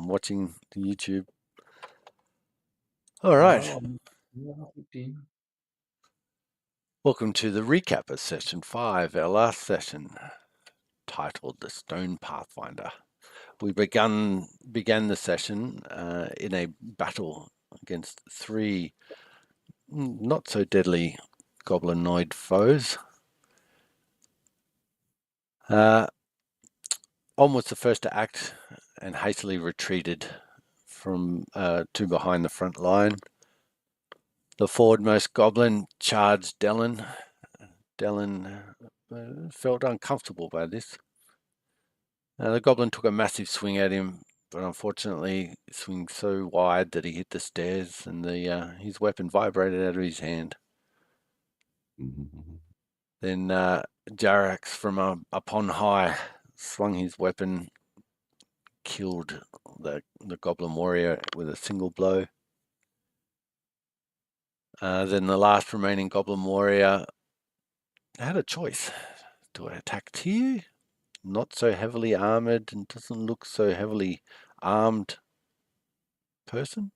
I'm watching the YouTube. All right. Welcome to the recap of Session 5, our last session, titled The Stone Pathfinder. We began the session in a battle against 3 not so deadly goblinoid foes. Om was the first to act and hastily retreated from to behind the front line. The forwardmost goblin charged Dellen. Dellen felt uncomfortable by this. The goblin took a massive swing at him, but unfortunately swung so wide that he hit the stairs and his weapon vibrated out of his hand. Then Jarax from up on high swung his weapon, killed the goblin warrior with a single blow. Then the last remaining goblin warrior had a choice. Do I attack Tyr? Not so heavily armored and doesn't look so heavily armed person?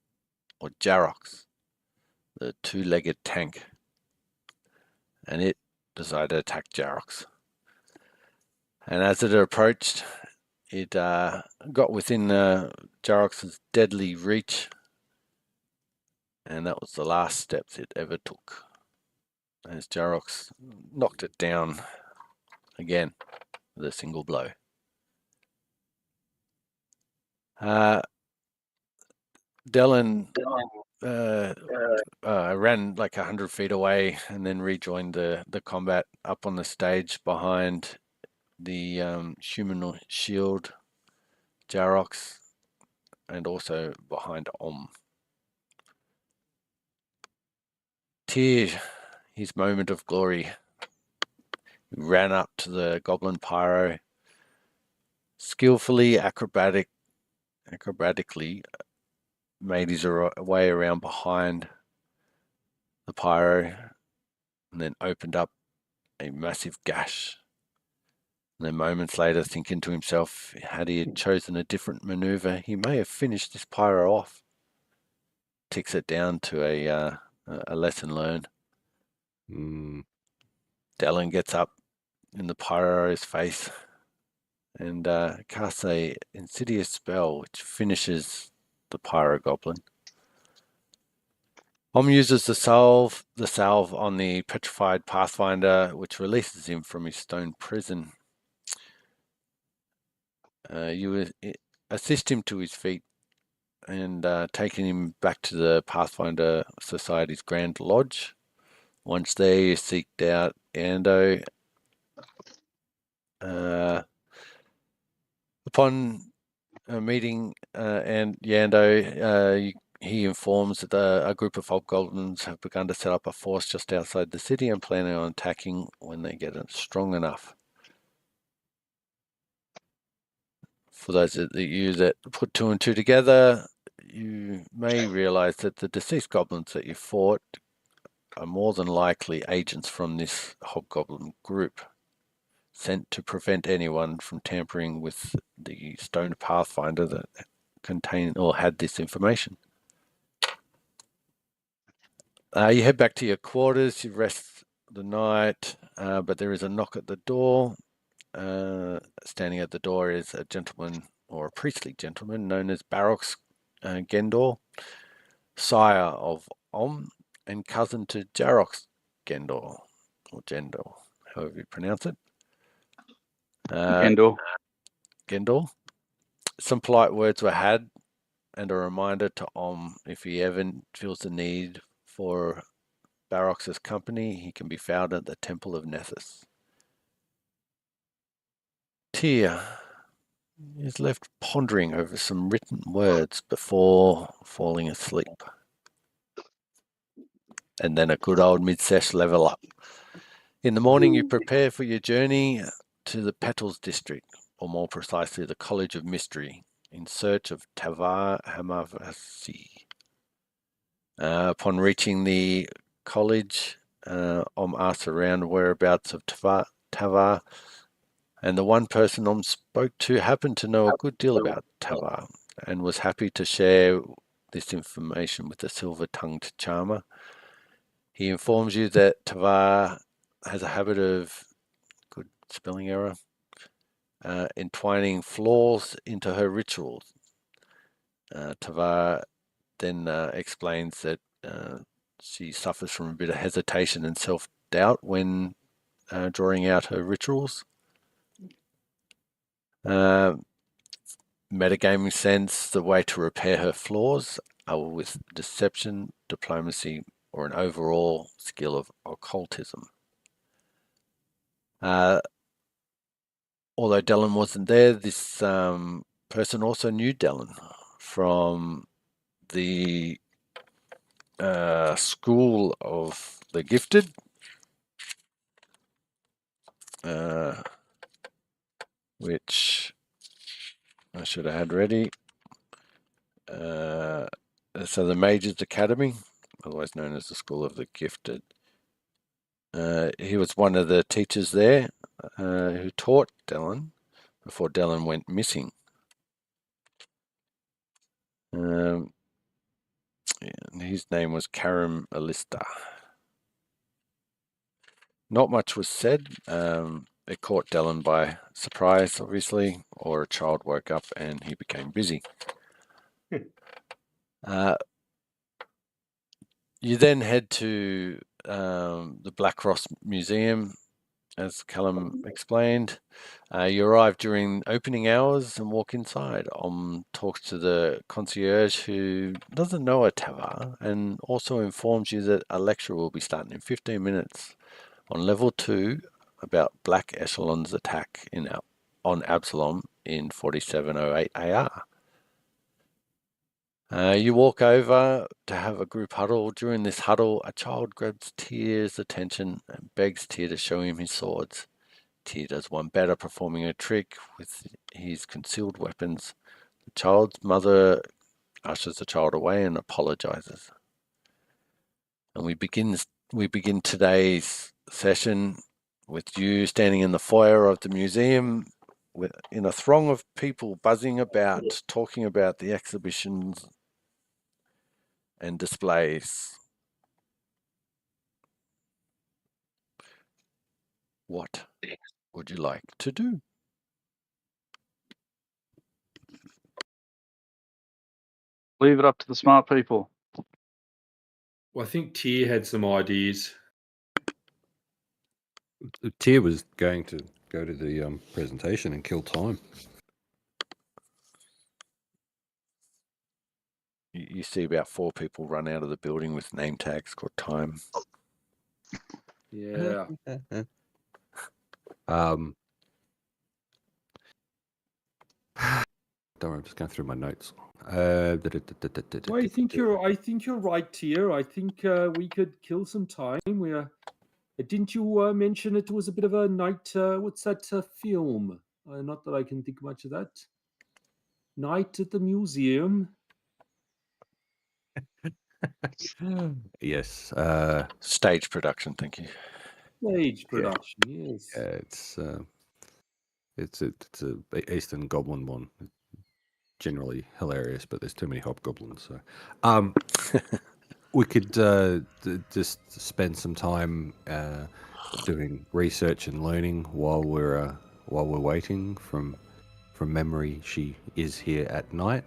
Or Jarox, the 2-legged tank? And it decided to attack Jarox. And as it approached, it got within Jarox's deadly reach, and that was the last steps it ever took, as Jarox knocked it down again with a single blow. Dellen ran like 100 feet away and then rejoined the combat up on the stage behind the human shield, Jarox, and also behind Om. Tyr, his moment of glory, he ran up to the goblin pyro, skillfully acrobatically made his way around behind the pyro and then opened up a massive gash. And then moments later, thinking to himself, had he chosen a different maneuver, he may have finished this pyro off. Ticks it down to a lesson learned. Dellen gets up in the pyro's face and casts a insidious spell which finishes the pyro goblin. Om uses the salve on the petrified Pathfinder, which releases him from his stone prison. You assist him to his feet and taking him back to the Pathfinder Society's Grand Lodge. Once there, you seeked out Yando. Upon meeting and Yando, he informs that a group of hobgoblins have begun to set up a force just outside the city and planning on attacking when they get strong enough. For those of you that put 2 and 2 together, you may realize that the deceased goblins that you fought are more than likely agents from this hobgoblin group, sent to prevent anyone from tampering with the Stone Pathfinder that contained or had this information. You head back to your quarters, you rest the night, but there is a knock at the door. Standing at the door is a gentleman, or a priestly gentleman, known as Barox Gendor, sire of Om and cousin to Jarox Gendor, or Gendor, however you pronounce it. Gendor. Some polite words were had, and a reminder to Om, if he ever feels the need for Barox's company, he can be found at the Temple of Nessus. Tyr is left pondering over some written words before falling asleep. And then a good old mid-sesh level up. In the morning, you prepare for your journey to the Petals district, or more precisely, the College of Mystery, in search of Tavar Hamavasi. Upon reaching the college, Om asks around whereabouts of Tavar, and the one person Om spoke to happened to know a good deal about Tavar. and was happy to share this information with the silver-tongued charmer. He informs you that Tavar has a habit of, good spelling error, entwining flaws into her rituals. Tavar then explains that she suffers from a bit of hesitation and self-doubt when drawing out her rituals. Metagaming sense, the way to repair her flaws are with deception, diplomacy, or an overall skill of occultism. Although Dellen wasn't there, this person also knew Dellen from the School of the Gifted, which I should have had ready. So the Mages Academy, otherwise known as the School of the Gifted. He was one of the teachers there who taught Dellen before Dellen went missing. And his name was Karim Alista. Not much was said. It caught Dellen by surprise, obviously, or a child woke up and he became busy. You then head to the Black Cross Museum, as Callum explained. You arrive during opening hours and walk inside. Talks to the concierge, who doesn't know a Tavar, and also informs you that a lecture will be starting in 15 minutes on level 2 about Black Echelon's attack on Absalom in 4708 AR. You walk over to have a group huddle. During this huddle, a child grabs Tyr's attention and begs Tyr to show him his swords. Tyr does one better, performing a trick with his concealed weapons. The child's mother ushers the child away and apologizes. And we begin today's session with you standing in the foyer of the museum in a throng of people buzzing about, talking about the exhibitions and displays. What would you like to do? Leave it up to the smart people. Well, I think Tyr had some ideas. Tyr was going to go to the presentation and kill time. You see about 4 people run out of the building with name tags called time. Yeah. Don't worry, I'm just going through my notes. Well, I think you're right, Tyr. I think we could kill some time. Didn't you mention it was a bit of a night? What's that film? Not that I can think much of that. Night at the museum. Yes. Stage production, thank you. Stage production, yes. Yeah, it's a Eastern Goblin one. Generally hilarious, but there's too many hobgoblins. So, we could just spend some time doing research and learning while we're waiting. From memory, she is here at night,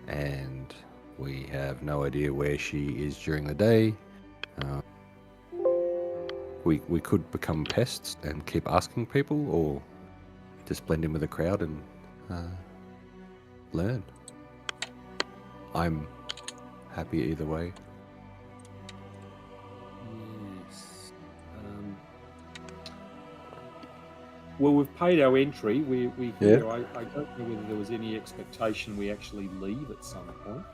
and we have no idea where she is during the day. We could become pests and keep asking people, or just blend in with the crowd and learn. I'm happy either way. Yes. Well, we've paid our entry. We're here. I don't know whether there was any expectation we actually leave at some point.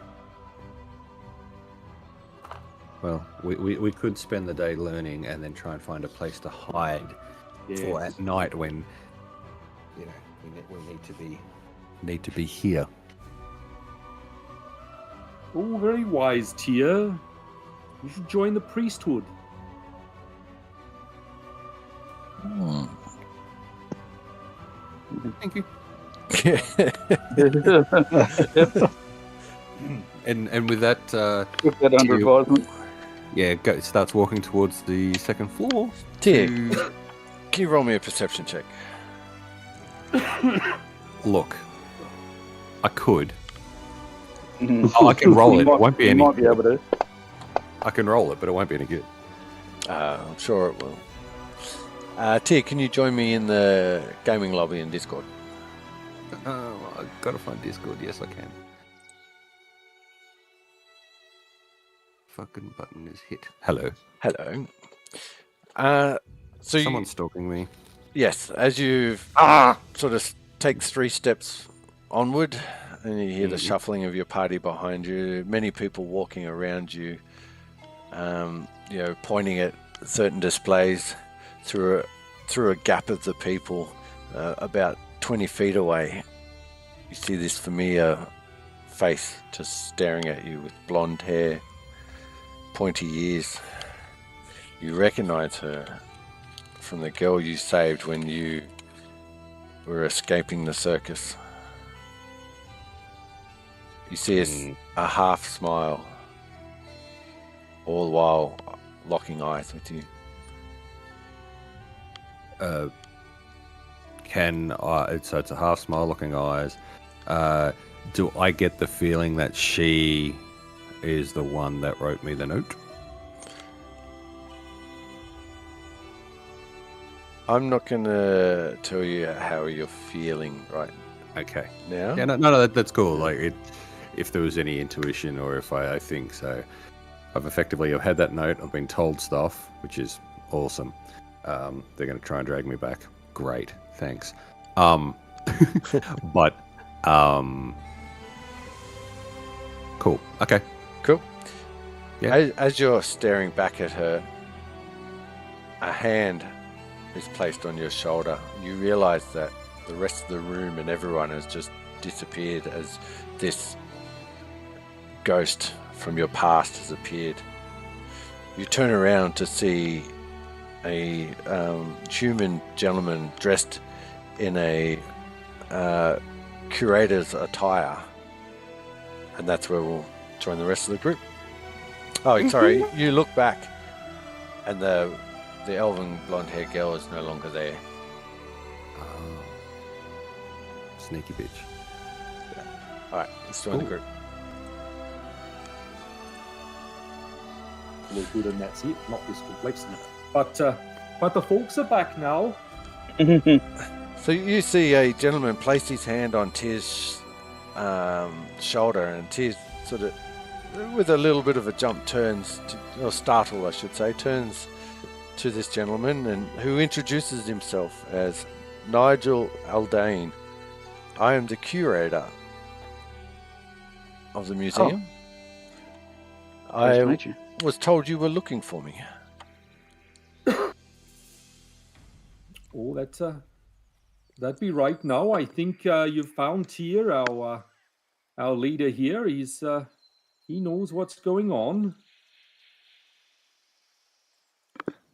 Well, we could spend the day learning and then try and find a place to hide for at night when we need to be here. Oh, very wise, Tyr. You should join the priesthood. Thank you. Yep. And with that, Took that under you- advisement. yeah, starts walking towards the second floor. Tia, to- can you roll me a perception check? Look, I could. Oh, I can roll it. It won't be You any might be good. able to. I can roll it, but it won't be any good. I'm sure it will. Tia, can you join me in the gaming lobby in Discord? I've got to find Discord. Yes, I can. Fucking button is hit. Hello. Hello. So Someone's stalking me. yes, as you sort of take 3 steps onward, and you hear the shuffling of your party behind you, many people walking around you, pointing at certain displays through a gap of the people about 20 feet away. You see this familiar face just staring at you with blonde hair, pointy ears. You recognize her from the girl you saved when you were escaping the circus. You see a half smile, all the while locking eyes with you. So it's a half smile, looking eyes. Do I get the feeling that she is the one that wrote me the note? I'm not going to tell you how you're feeling right Okay. now. Yeah, no, that's cool. Like, if there was any intuition, or if I think so, I've had that note. I've been told stuff, which is awesome. They're going to try and drag me back. Great, thanks. But cool. Okay. Cool. Yeah. As you're staring back at her, a hand is placed on your shoulder. You realize that the rest of the room and everyone has just disappeared as this ghost from your past has appeared. You turn around to see a human gentleman dressed in a curator's attire, and that's where we'll join the rest of the group. Oh, sorry, you look back, and the elven blonde-haired girl is no longer there. Oh. Sneaky bitch. All right, let's join the group. Well, good, and that's it. Not this complexity. But the folks are back now. So you see a gentleman place his hand on Tier's shoulder, and Tier sort of, with a little bit of a jump, turns to this gentleman, and who introduces himself as Nigel Aldane. I am the curator of the museum. Nice to I meet you. was told you were looking for me. Oh, that'd be right now. I think you found Tier, our leader here. He knows what's going on.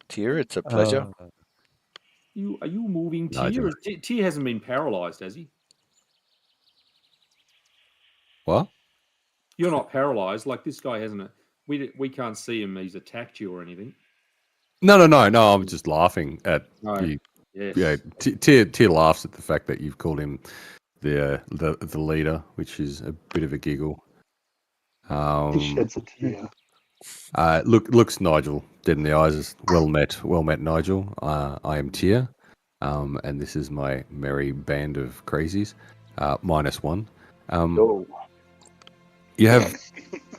Tier, it's a pleasure. Are you moving Nigel. Tier? Tier hasn't been paralyzed, has he? What? You're not paralyzed like this guy hasn't. We can't see him. He's attacked you or anything. No. I'm just laughing at you. Yes. Yeah, Tier laughs at the fact that you've called him the leader, which is a bit of a giggle. He sheds a tear. Looks Nigel dead in the eyes. Well met, Nigel. I am Tier, and this is my merry band of crazies, -1. Oh. You have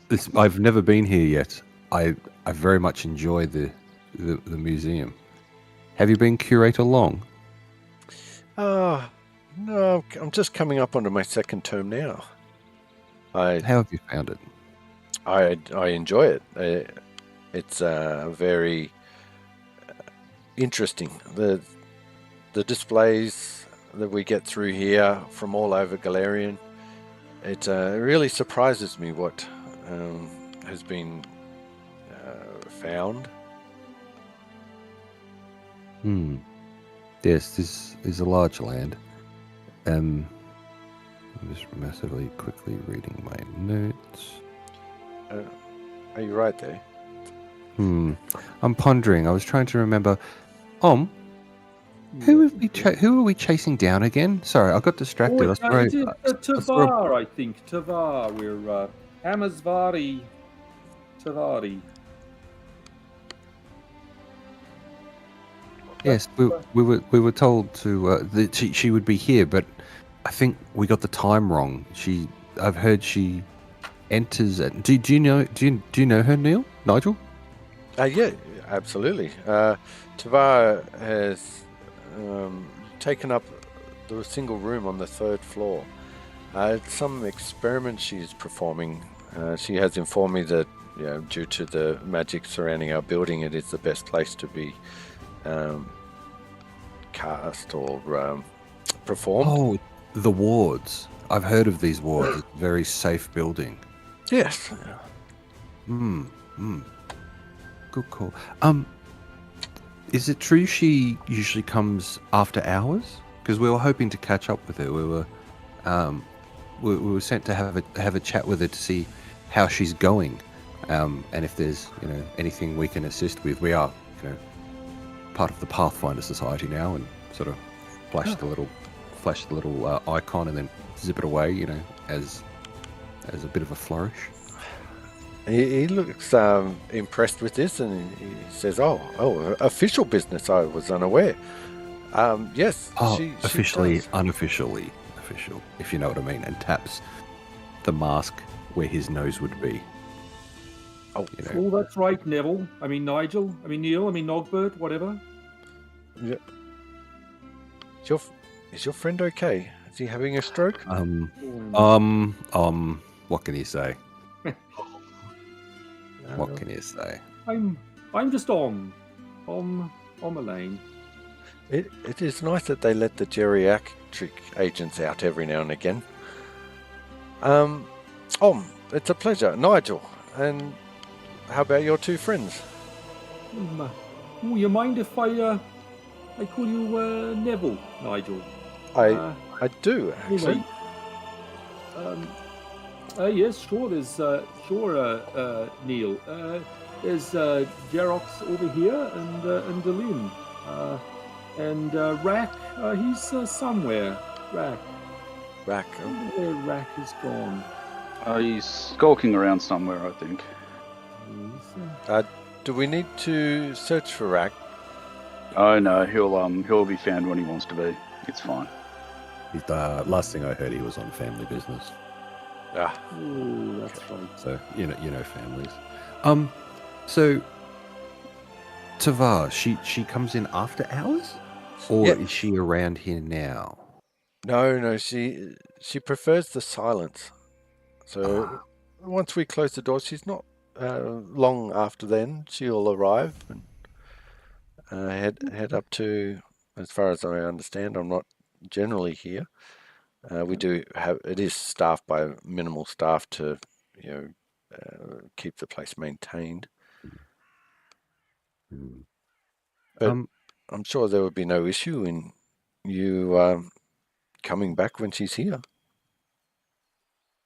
this. I've never been here yet. I very much enjoy the museum. Have you been curator long? No, I'm just coming up onto my second term now. How have you found it? I enjoy it. It's very interesting. The displays that we get through here from all over Gloarian, it really surprises me what has been found. Yes, this is a large land. I'm just massively quickly reading my notes. Are you right there? I'm pondering. I was trying to remember. Who are we chasing down again? Sorry, I got distracted. Tavar, I think. Tavar. We're Hammersvari. Tavari. Yes, we were told to that she would be here, but I think we got the time wrong. I've heard she enters at. Do you know her, Nigel? Yeah, absolutely. Tavar has taken up the single room on the 3rd floor. It's some experiment she's performing. She has informed me that, due to the magic surrounding our building, it is the best place to be cast or performed. Oh, the wards. I've heard of these wards. It's a very safe building. Yes. Good call. Is it true she usually comes after hours? Because we were hoping to catch up with her. We were sent to have a chat with her to see how she's going, and if there's anything we can assist with. We are part of the Pathfinder Society now, and sort of flash the little icon and then zip it away, as a bit of a flourish. He looks impressed with this, and he says, "Oh, official business. I was unaware." Yes. Officially, she unofficially, official, if you know what I mean, and taps the mask where his nose would be. Oh, that's right, Neville. I mean, Nigel. I mean, Neil. I mean, Nogbert. Whatever. Yeah. Is your friend okay? Is he having a stroke? What can you say? What can you say? I'm just on Elaine. It is nice that they let the geriatric agents out every now and again. It's a pleasure, Nigel. And how about your two friends? You mind if I call you Neville, Nigel? I do actually. Yes, sure. There's Neil. There's Jerox over here, and Delin, and Rack. He's somewhere. Rack. Rack. I wonder where Rack is gone. He's skulking around somewhere, I think. Do we need to search for Rack? Oh no, he'll be found when he wants to be. It's fine. Last thing I heard, he was on family business. Oh, that's right. So you know families. So Tavar, she comes in after hours, or is she around here now? No, she prefers the silence. So once we close the door, she's not long after then. She'll arrive and head up to, as far as I understand, I'm not generally here. We do have, it is staffed by minimal staff to, keep the place maintained. But I'm sure there would be no issue in you coming back when she's here.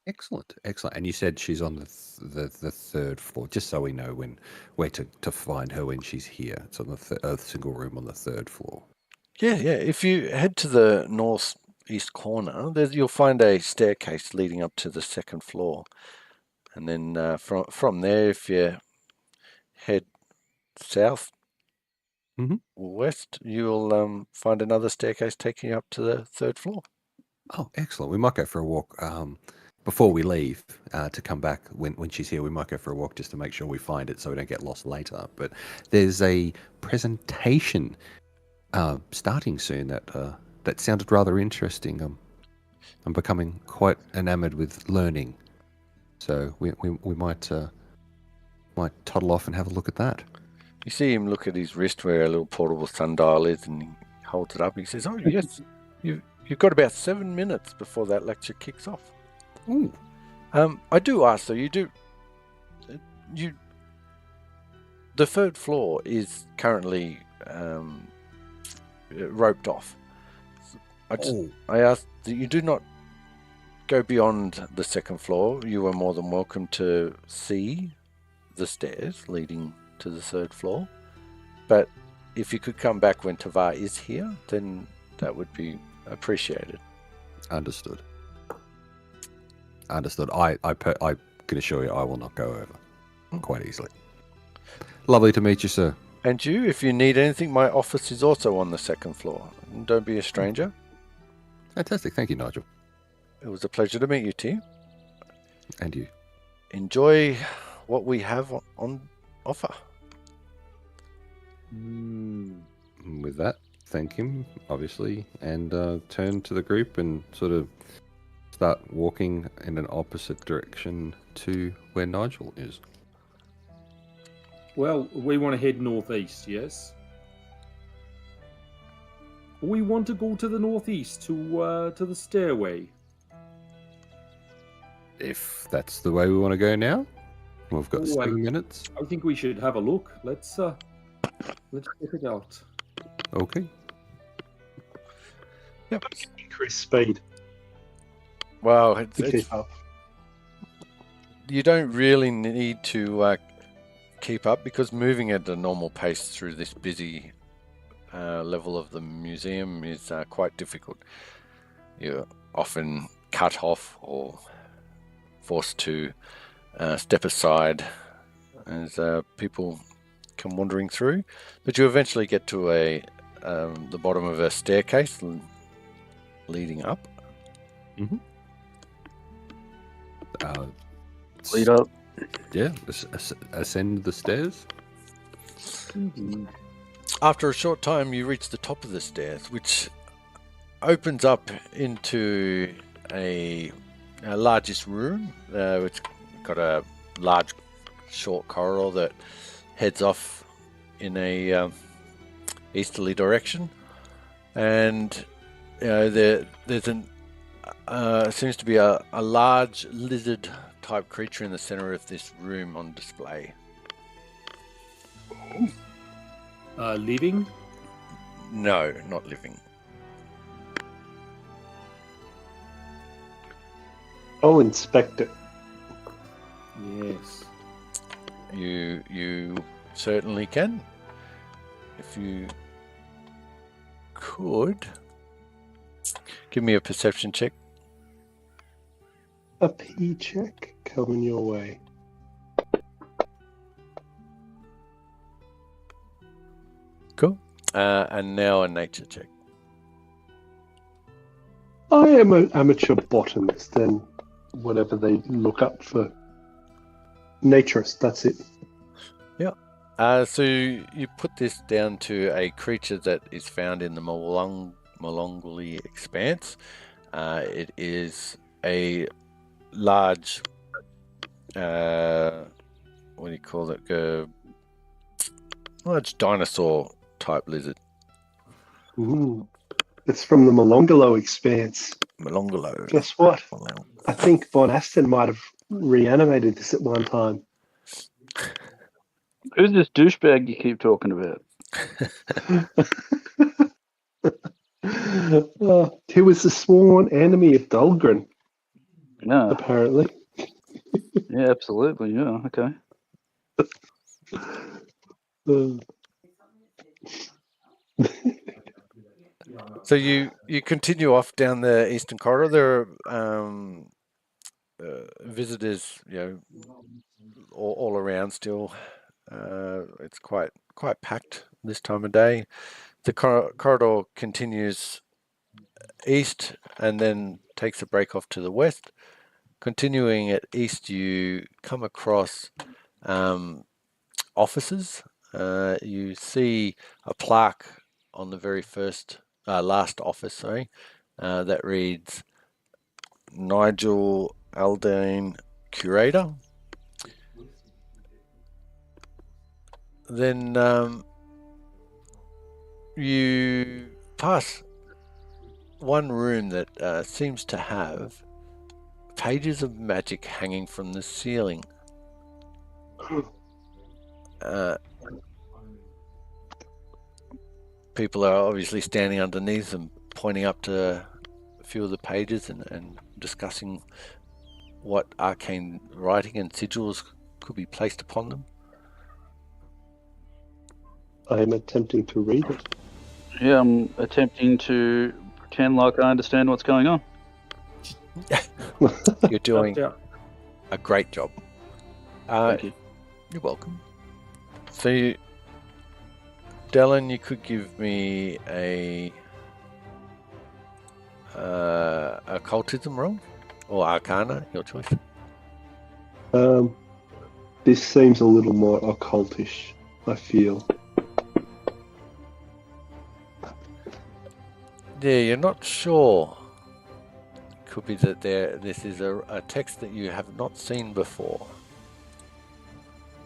Excellent. And you said she's on the 3rd floor, just so we know where to find her when she's here. It's on the single room on the 3rd floor. Yeah. If you head to the northeast corner, you'll find a staircase leading up to the 2nd floor, and then from there, if you head south, west, you'll find another staircase taking you up to the 3rd floor. Oh, excellent. We might go for a walk before we leave to come back when she's here. We might go for a walk just to make sure we find it so we don't get lost later. But there's a presentation starting soon that sounded rather interesting. I'm becoming quite enamored with learning, so we might toddle off and have a look at that. You see him look at his wrist where a little portable sundial is, and he holds it up. He says, "Oh yes, you've got about 7 minutes before that lecture kicks off." Ooh. I do ask though. The 3rd floor is currently roped off. I ask that you do not go beyond the second floor, you are more than welcome to see the stairs leading to the third floor. But if you could come back when Tavar is here, then that would be appreciated. Understood. I can assure you I will not go over quite easily. Lovely to meet you, sir. And you, if you need anything, my office is also on the second floor. Don't be a stranger. Fantastic. Thank you, Nigel. It was a pleasure to meet you, T. And you. Enjoy what we have on offer. With that, thank him, obviously, and turn to the group and sort of start walking in an opposite direction to where Nigel is. Well, we want to head northeast, yes? We want to go to the northeast, to the stairway. If that's the way we want to go now, we've got 7 minutes. I think we should have a look. Let's check it out. Okay. Yep. Increase speed. Well, To keep up. you don't really need to keep up, because moving at a normal pace through this busy level of the museum is quite difficult. You're often cut off or forced to step aside as people come wandering through, but you eventually get to the bottom of a staircase leading up. Mm-hmm. Lead up. Yeah, ascend the stairs. Mm-hmm. After a short time, you reach the top of the stairs, which opens up into a largest room. It's got a large, short corridor that heads off in a easterly direction, and there's seems to be a large lizard-type creature in the center of this room on display. Living? No, not living. Oh, inspect it. Yes. You certainly can. If you could give me a perception check. A P check coming your way. Cool. And now a nature check. I am an amateur botanist, and whatever they look up for naturist, that's it. So you put this down to a creature that is found in the Molongli Expanse. It is a large, what do you call it? Large dinosaur type lizard. Ooh. It's from the Molonglo Expanse. Molonglo. Guess what? I think Von Aston might have reanimated this at one time. Who's this douchebag you keep talking about? He was the sworn enemy of Dahlgren, No. apparently. Yeah, absolutely. Yeah, okay. So you continue off down the eastern corridor. There are visitors, all around still. It's quite packed this time of day. The corridor continues east and then takes a break off to the west. Continuing at east, you come across offices. You see a plaque on the very last office, that reads Nigel Aldane, Curator. Then you pass one room that seems to have pages of magic hanging from the ceiling. People are obviously standing underneath them, pointing up to few of the pages and discussing what arcane writing and sigils could be placed upon them? I am attempting to read it. Yeah, I'm attempting to pretend like I understand what's going on. You're doing Yeah. a great job. Thank you. You're welcome. So, Dylan, you could give me a occultism roll or arcana, your choice. This seems a little more occultish, I feel. Yeah, you're not sure. Could be that this is a text that you have not seen before.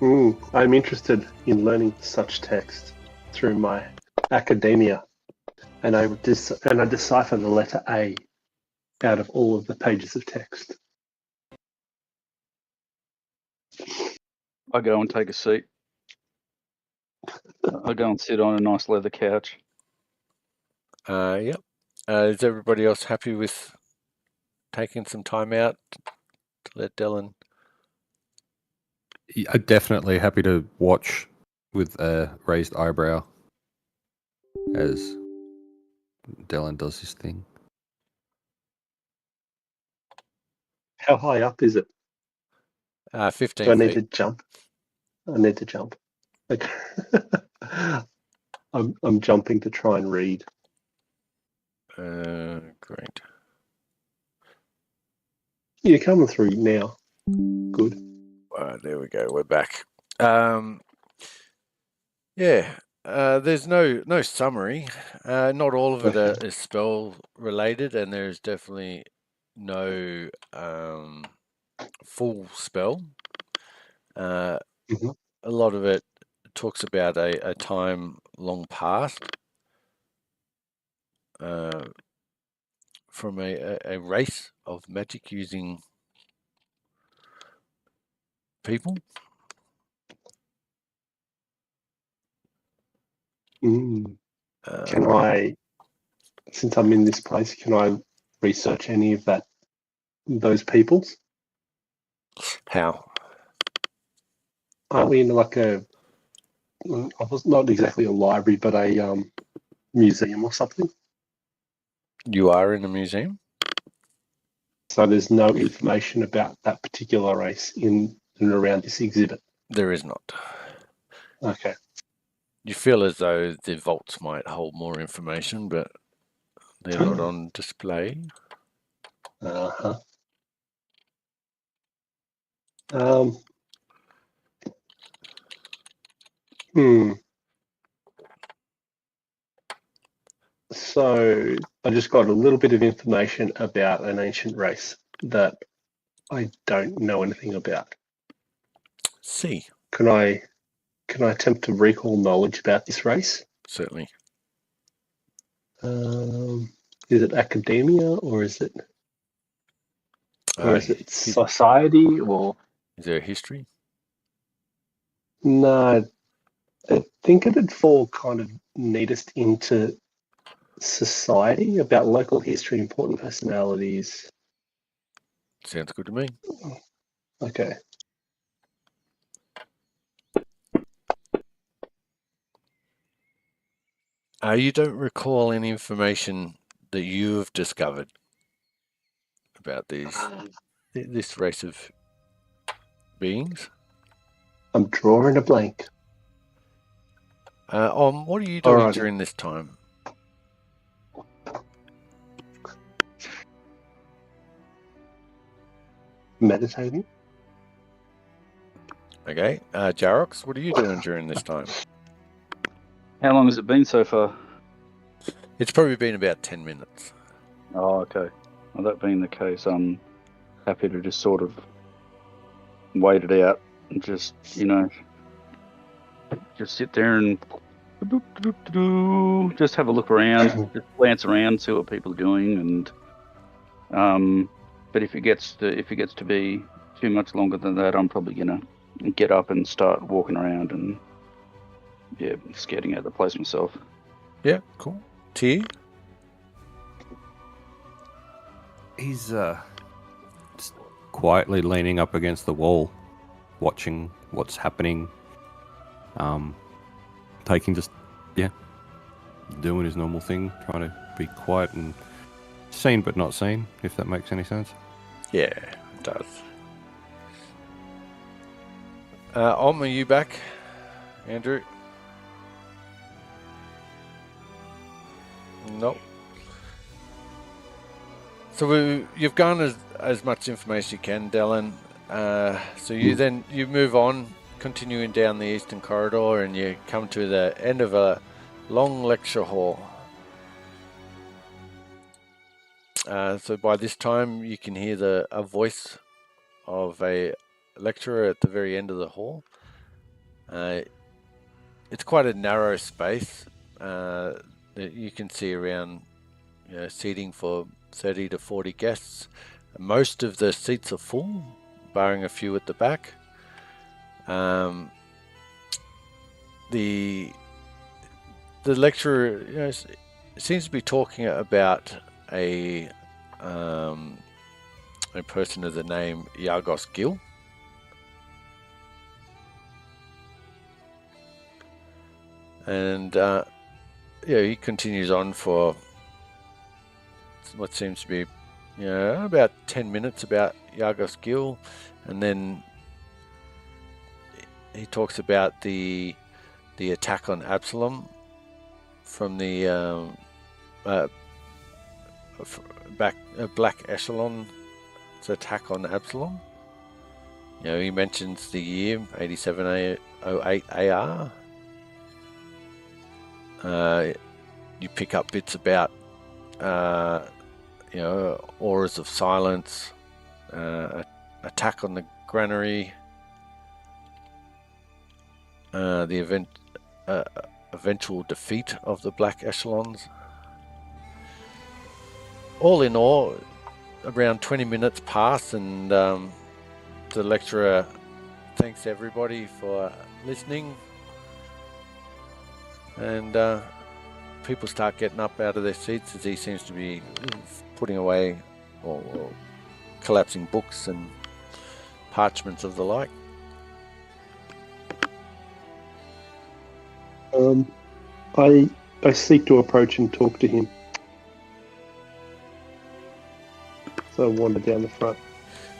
I'm interested in learning such text through my academia, and I decipher the letter A out of all of the pages of text. I go and take a seat. I go and sit on a nice leather couch. Yep. Is everybody else happy with taking some time out to let Dylan? I'm definitely happy to watch with a raised eyebrow as Dylan does his thing. How high up is it? 15 Do I need feet. to jump? I need to jump. Okay. I'm jumping to try and read. Great. You're coming through now. Good. There we go. We're back. There's no summary. Not all of it is spell related, and there's definitely no full spell. A lot of it talks about a time long past from a race of magic using people. Can I, since I'm in this place, can I research any of those peoples? How? Aren't we in like I was not exactly a library, but a museum or something? You are in a museum? So there's no information about that particular race in and around this exhibit? There is not. Okay. You feel as though the vaults might hold more information, but they're not on display. Uh-huh. So I just got a little bit of information about an ancient race that I don't know anything about. See. Can I attempt to recall knowledge about this race? Certainly. Is it academia or is it society or? Is there a history? No, I think it'd fall kind of neatest into society, about local history, important personalities. Sounds good to me. Okay. You don't recall any information that you've discovered about this race of beings? I'm drawing a blank. What are you doing during this time? Meditating. Okay. Jarox, what are you doing during this time? How long has it been so far? It's probably been about 10 minutes. Oh, okay. Well, that being the case, I'm happy to just sort of wait it out and just, just sit there and just have a look around, just glance around, see what people are doing, and but if it gets to be too much longer than that, I'm probably gonna get up and start walking around and just getting out of the place myself. Yeah, cool. T? He's just quietly leaning up against the wall, watching what's happening. Taking just, doing his normal thing, trying to be quiet and seen but not seen, if that makes any sense. Yeah, it does. Om, are you back? Andrew? Nope. So you've gone as much information as you can, Dylan. So you move on, continuing down the eastern corridor, and you come to the end of a long lecture hall. So by this time, you can hear a voice of a lecturer at the very end of the hall. It's quite a narrow space that you can see around, seating for 30 to 40 guests. Most of the seats are full, barring a few at the back. The lecturer seems to be talking about a person of the name Yargos Gil. And he continues on for what seems to be about 10 minutes about Yargos Gil, and then he talks about the attack on Absalom from the Black Echelon's attack on Absalom. He mentions the year 8708 AR. You pick up bits about auras of silence, attack on the granary, the eventual defeat of the Black Echelons. All in all, around 20 minutes pass, and the lecturer thanks everybody for listening, and people start getting up out of their seats as he seems to be putting away or collapsing books and parchments of the like. I seek to approach and talk to him. So I wander down the front.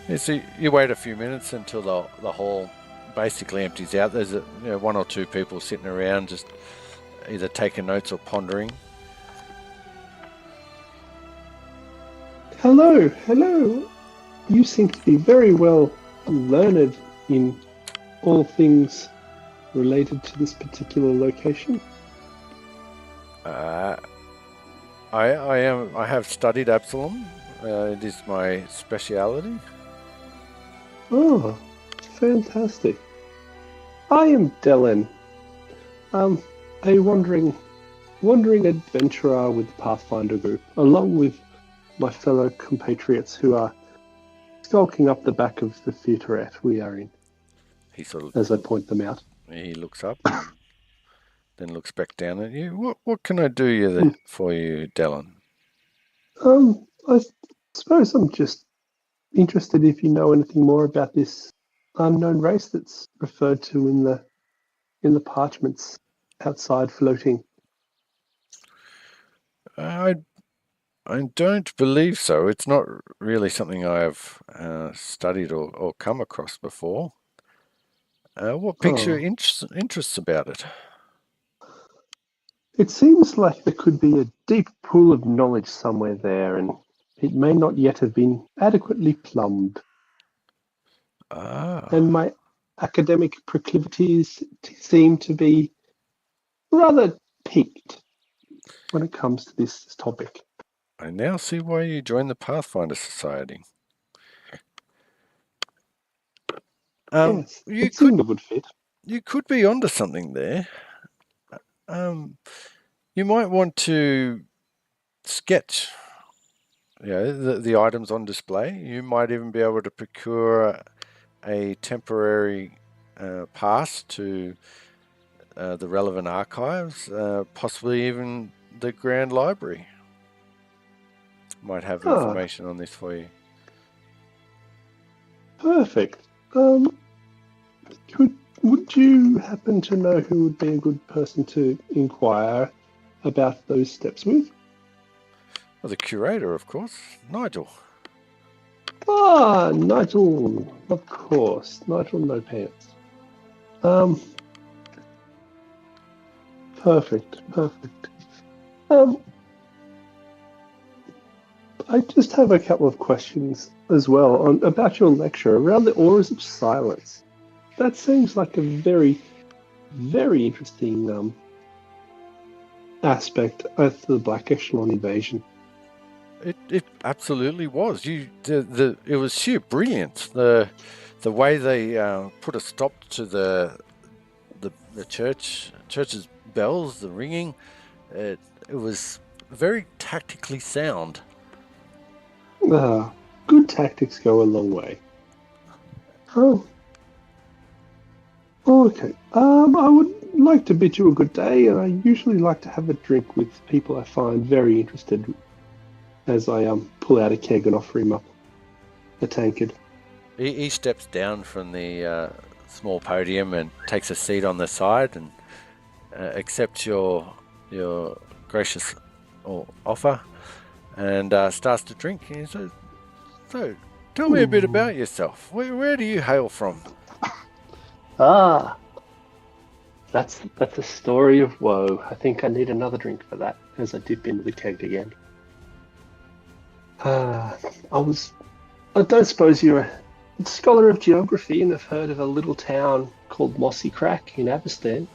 Yeah, so you wait a few minutes until the hall basically empties out. There's one or two people sitting around just either taking notes or pondering. Hello. You seem to be very well learned in all things related to this particular location. I have studied Absalom. It is my speciality. Oh, fantastic. I am Dylan. A wandering adventurer with the Pathfinder group, along with my fellow compatriots who are skulking up the back of the theaterette we are in. He sort of, as I point them out. He looks up, and then looks back down at you. What can I do for you, Dylan? I suppose I'm just interested if you know anything more about this unknown race that's referred to in the parchments outside floating. I don't believe so. It's not really something I've studied or come across before. What piques your interests about it? It seems like there could be a deep pool of knowledge somewhere there, and it may not yet have been adequately plumbed. And my academic proclivities seem to be rather peaked when it comes to this topic. I now see why you joined the Pathfinder Society. Yes, it seemed a good fit. You could be onto something there. You might want to sketch the items on display. You might even be able to procure a temporary pass to the relevant archives, possibly even the Grand Library. might have Ah. information on this for you. Perfect. Would you happen to know who would be a good person to inquire about those steps with? Well, the curator, of course, Nigel. Ah, Nigel, of course. Nigel No Pants. Perfect. I just have a couple of questions as well about your lecture around the auras of silence. That seems like a very, very interesting aspect of the Black Echelon invasion. It absolutely was. It was sheer brilliance. The way they put a stop to the church's bells, the ringing. It was very tactically sound. Good tactics go a long way. Oh. Okay. I would like to bid you a good day, and I usually like to have a drink with people I find very interested as I pull out a keg and offer him up a tankard. He steps down from the small podium and takes a seat on the side and accepts your gracious offer and starts to drink. And he says, "So, tell me a bit about yourself. Where do you hail from?" Ah, that's a story of woe. I think I need another drink for that as I dip into the keg again. I don't suppose you're a scholar of geography and have heard of a little town called Mossy Crack in Avestan?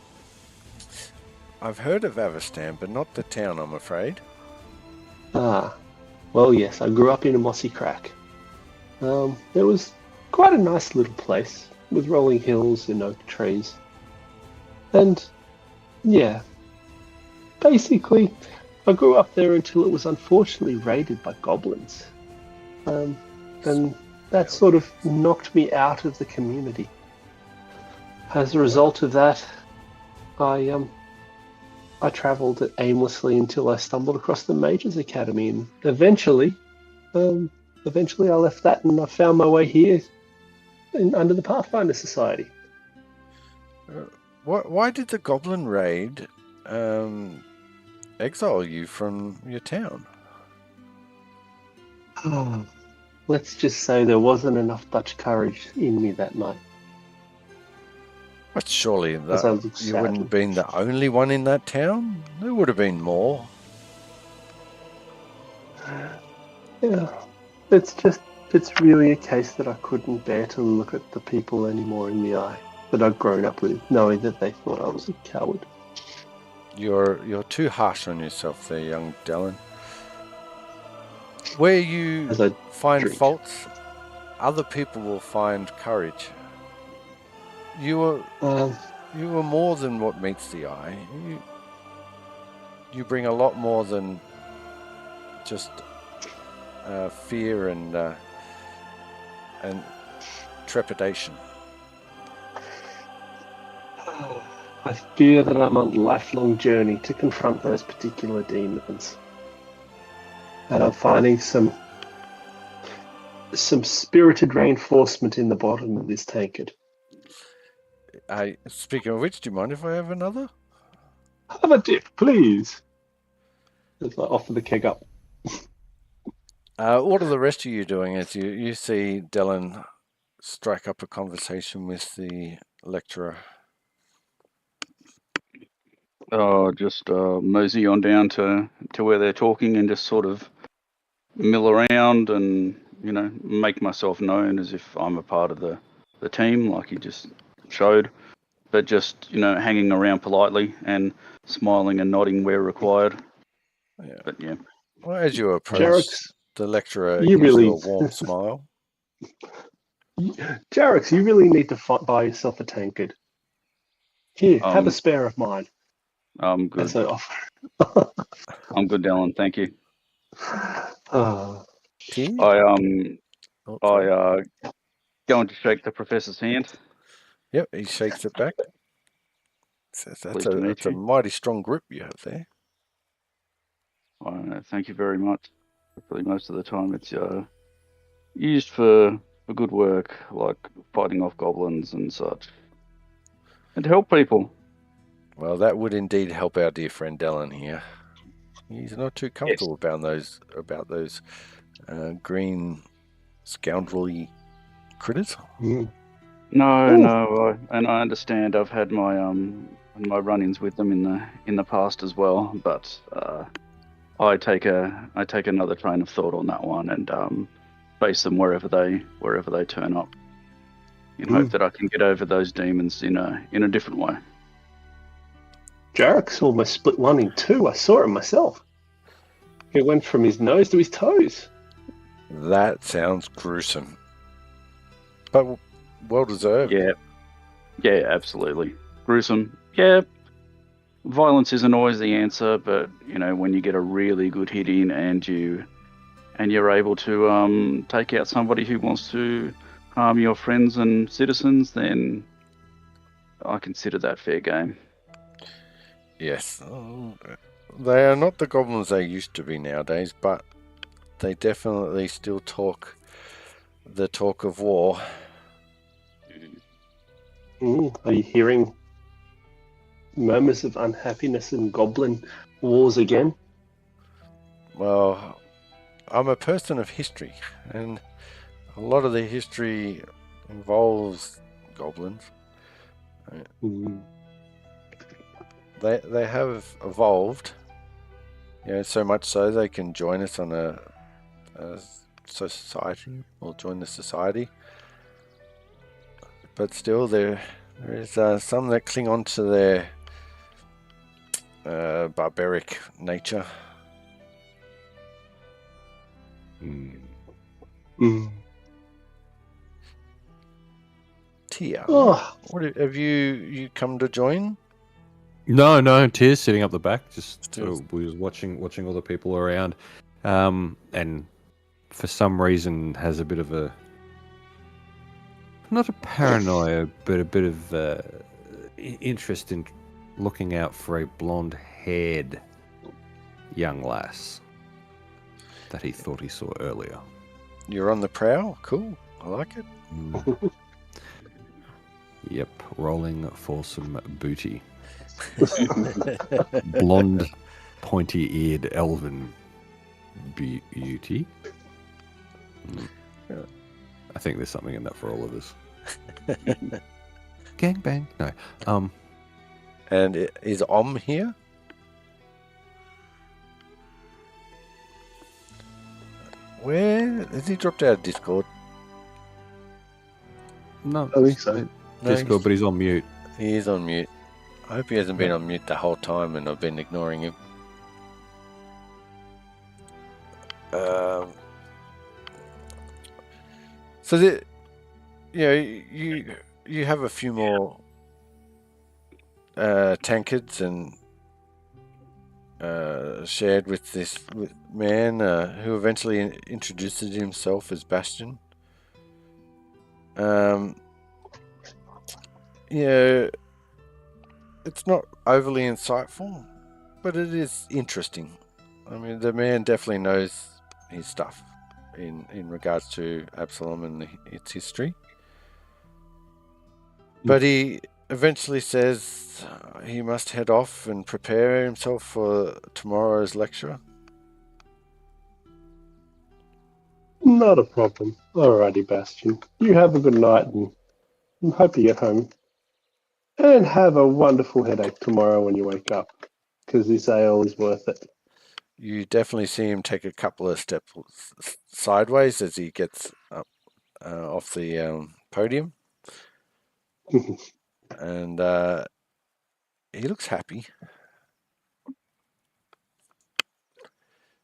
I've heard of Avestan, but not the town, I'm afraid. Ah, well, yes, I grew up in a Mossy Crack. It was quite a nice little place with rolling hills and oak trees. And, yeah, basically, I grew up there until it was unfortunately raided by goblins. And that sort of knocked me out of the community. As a result of that, I travelled aimlessly until I stumbled across the Mages Academy, and eventually I left that and I found my way here under the Pathfinder Society. Why did the goblin raid exile you from your town? Let's just say there wasn't enough Dutch courage in me that night. But surely you sad. wouldn't have been the only one in that town? There would have been more. Yeah, it's really a case that I couldn't bear to look at the people anymore in the eye that I'd grown up with, knowing that they thought I was a coward. You're too harsh on yourself there, young Dallin. Where you find faults, other people will find courage. You were more than what meets the eye. You bring a lot more than just fear and trepidation. I fear that I'm on a lifelong journey to confront those particular demons. And I'm finding some spirited reinforcement in the bottom of this tankard. Speaking of which, do you mind if I have another? Have a dip, please. As I offer the keg up. What are the rest of you doing as you see Dylan strike up a conversation with the lecturer? Oh, just mosey on down to where they're talking and just sort of mill around and, make myself known as if I'm a part of the team, like he just showed. But just, hanging around politely and smiling and nodding where required. Yeah. But yeah. Well, as you approach, the lecturer gives you a warm smile. Jarrix, you really need to buy yourself a tankard. Here, have a spare of mine. I'm good. As I offer. I'm good, Dylan. Thank you. Tea? I going to shake the professor's hand. Yep, he shakes it back. That's a mighty strong grip you have there. Thank you very much. Hopefully most of the time it's used for good work, like fighting off goblins and such. And to help people. Well, that would indeed help our dear friend Dellen here. He's not too comfortable about those green scoundrelly critters. Mm. No, and I understand. I've had my run-ins with them in the past as well, but I take another train of thought on that one and face them wherever they turn up, in hope that I can get over those demons in a different way. Jarek's almost split one in two. I saw it myself. It went from his nose to his toes. That sounds gruesome, but well deserved. Yeah, absolutely. Gruesome. Yeah, violence isn't always the answer, but when you get a really good hit in and you're able to take out somebody who wants to harm your friends and citizens, then I consider that fair game. Yes, they are not the goblins they used to be nowadays, but they definitely still talk the talk of war. Are you hearing murmurs of unhappiness and goblin wars again? Well, I'm a person of history, and a lot of the history involves goblins. They have evolved, so much so they can join us on a society, or join the society. But still, there is some that cling on to their barbaric nature. Tia, what have you come to join? No, Tier's sitting up the back. We was watching all the people around, and for some reason has a bit of a, not a paranoia, but a bit of interest in looking out for a blonde-haired young lass that he thought he saw earlier. You're on the prowl? Cool. I like it. Yep, rolling for some booty. Blonde, pointy-eared elven beauty. I think there's something in that for all of us. Gangbang. No. And is here? Where has he dropped out of Discord? No, I think so. Discord, but he's on mute. He is on mute. I hope he hasn't been on mute the whole time and I've been ignoring him. So that, you have a few more tankards and shared with this man who eventually introduces himself as Bastion. It's not overly insightful, but it is interesting. I mean, the man definitely knows his stuff in regards to Absalom and its history. But he eventually says he must head off and prepare himself for tomorrow's lecture. Not a problem. Alrighty, Bastion. You have a good night and hope you get home. And have a wonderful headache tomorrow when you wake up, because this ale is worth it. You definitely see him take a couple of steps sideways as he gets up off the podium. And he looks happy.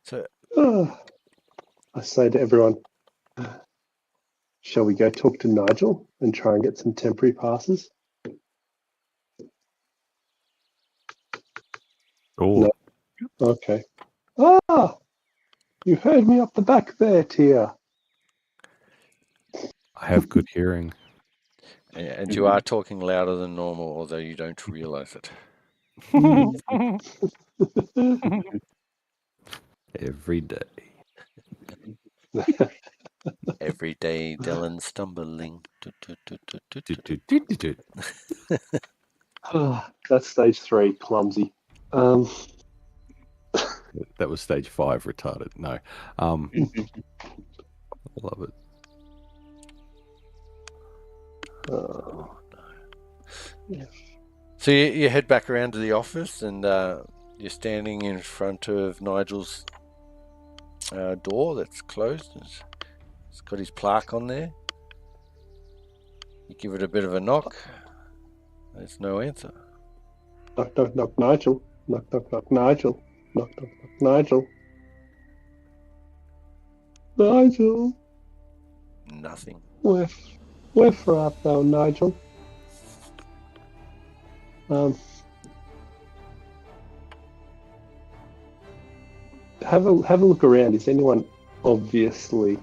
So I say to everyone, shall we go talk to Nigel and try and get some temporary passes? Oh. No. Okay. You heard me up the back there, Tia. I have good hearing. And you are talking louder than normal, although you don't realize it. Every day. Every day, Dylan stumbling. That's stage 3, clumsy. That was stage 5, retarded. No. I love it. So you head back around to the office, and you're standing in front of Nigel's door that's closed. It's got his plaque on there. You give it a bit of a knock. There's no answer. Knock, knock, knock, Nigel. Knock, knock, knock, Nigel. Knock, knock, knock, Nigel. Nigel. Nothing. Where for art thou, Nigel? Have a look around. Is anyone obviously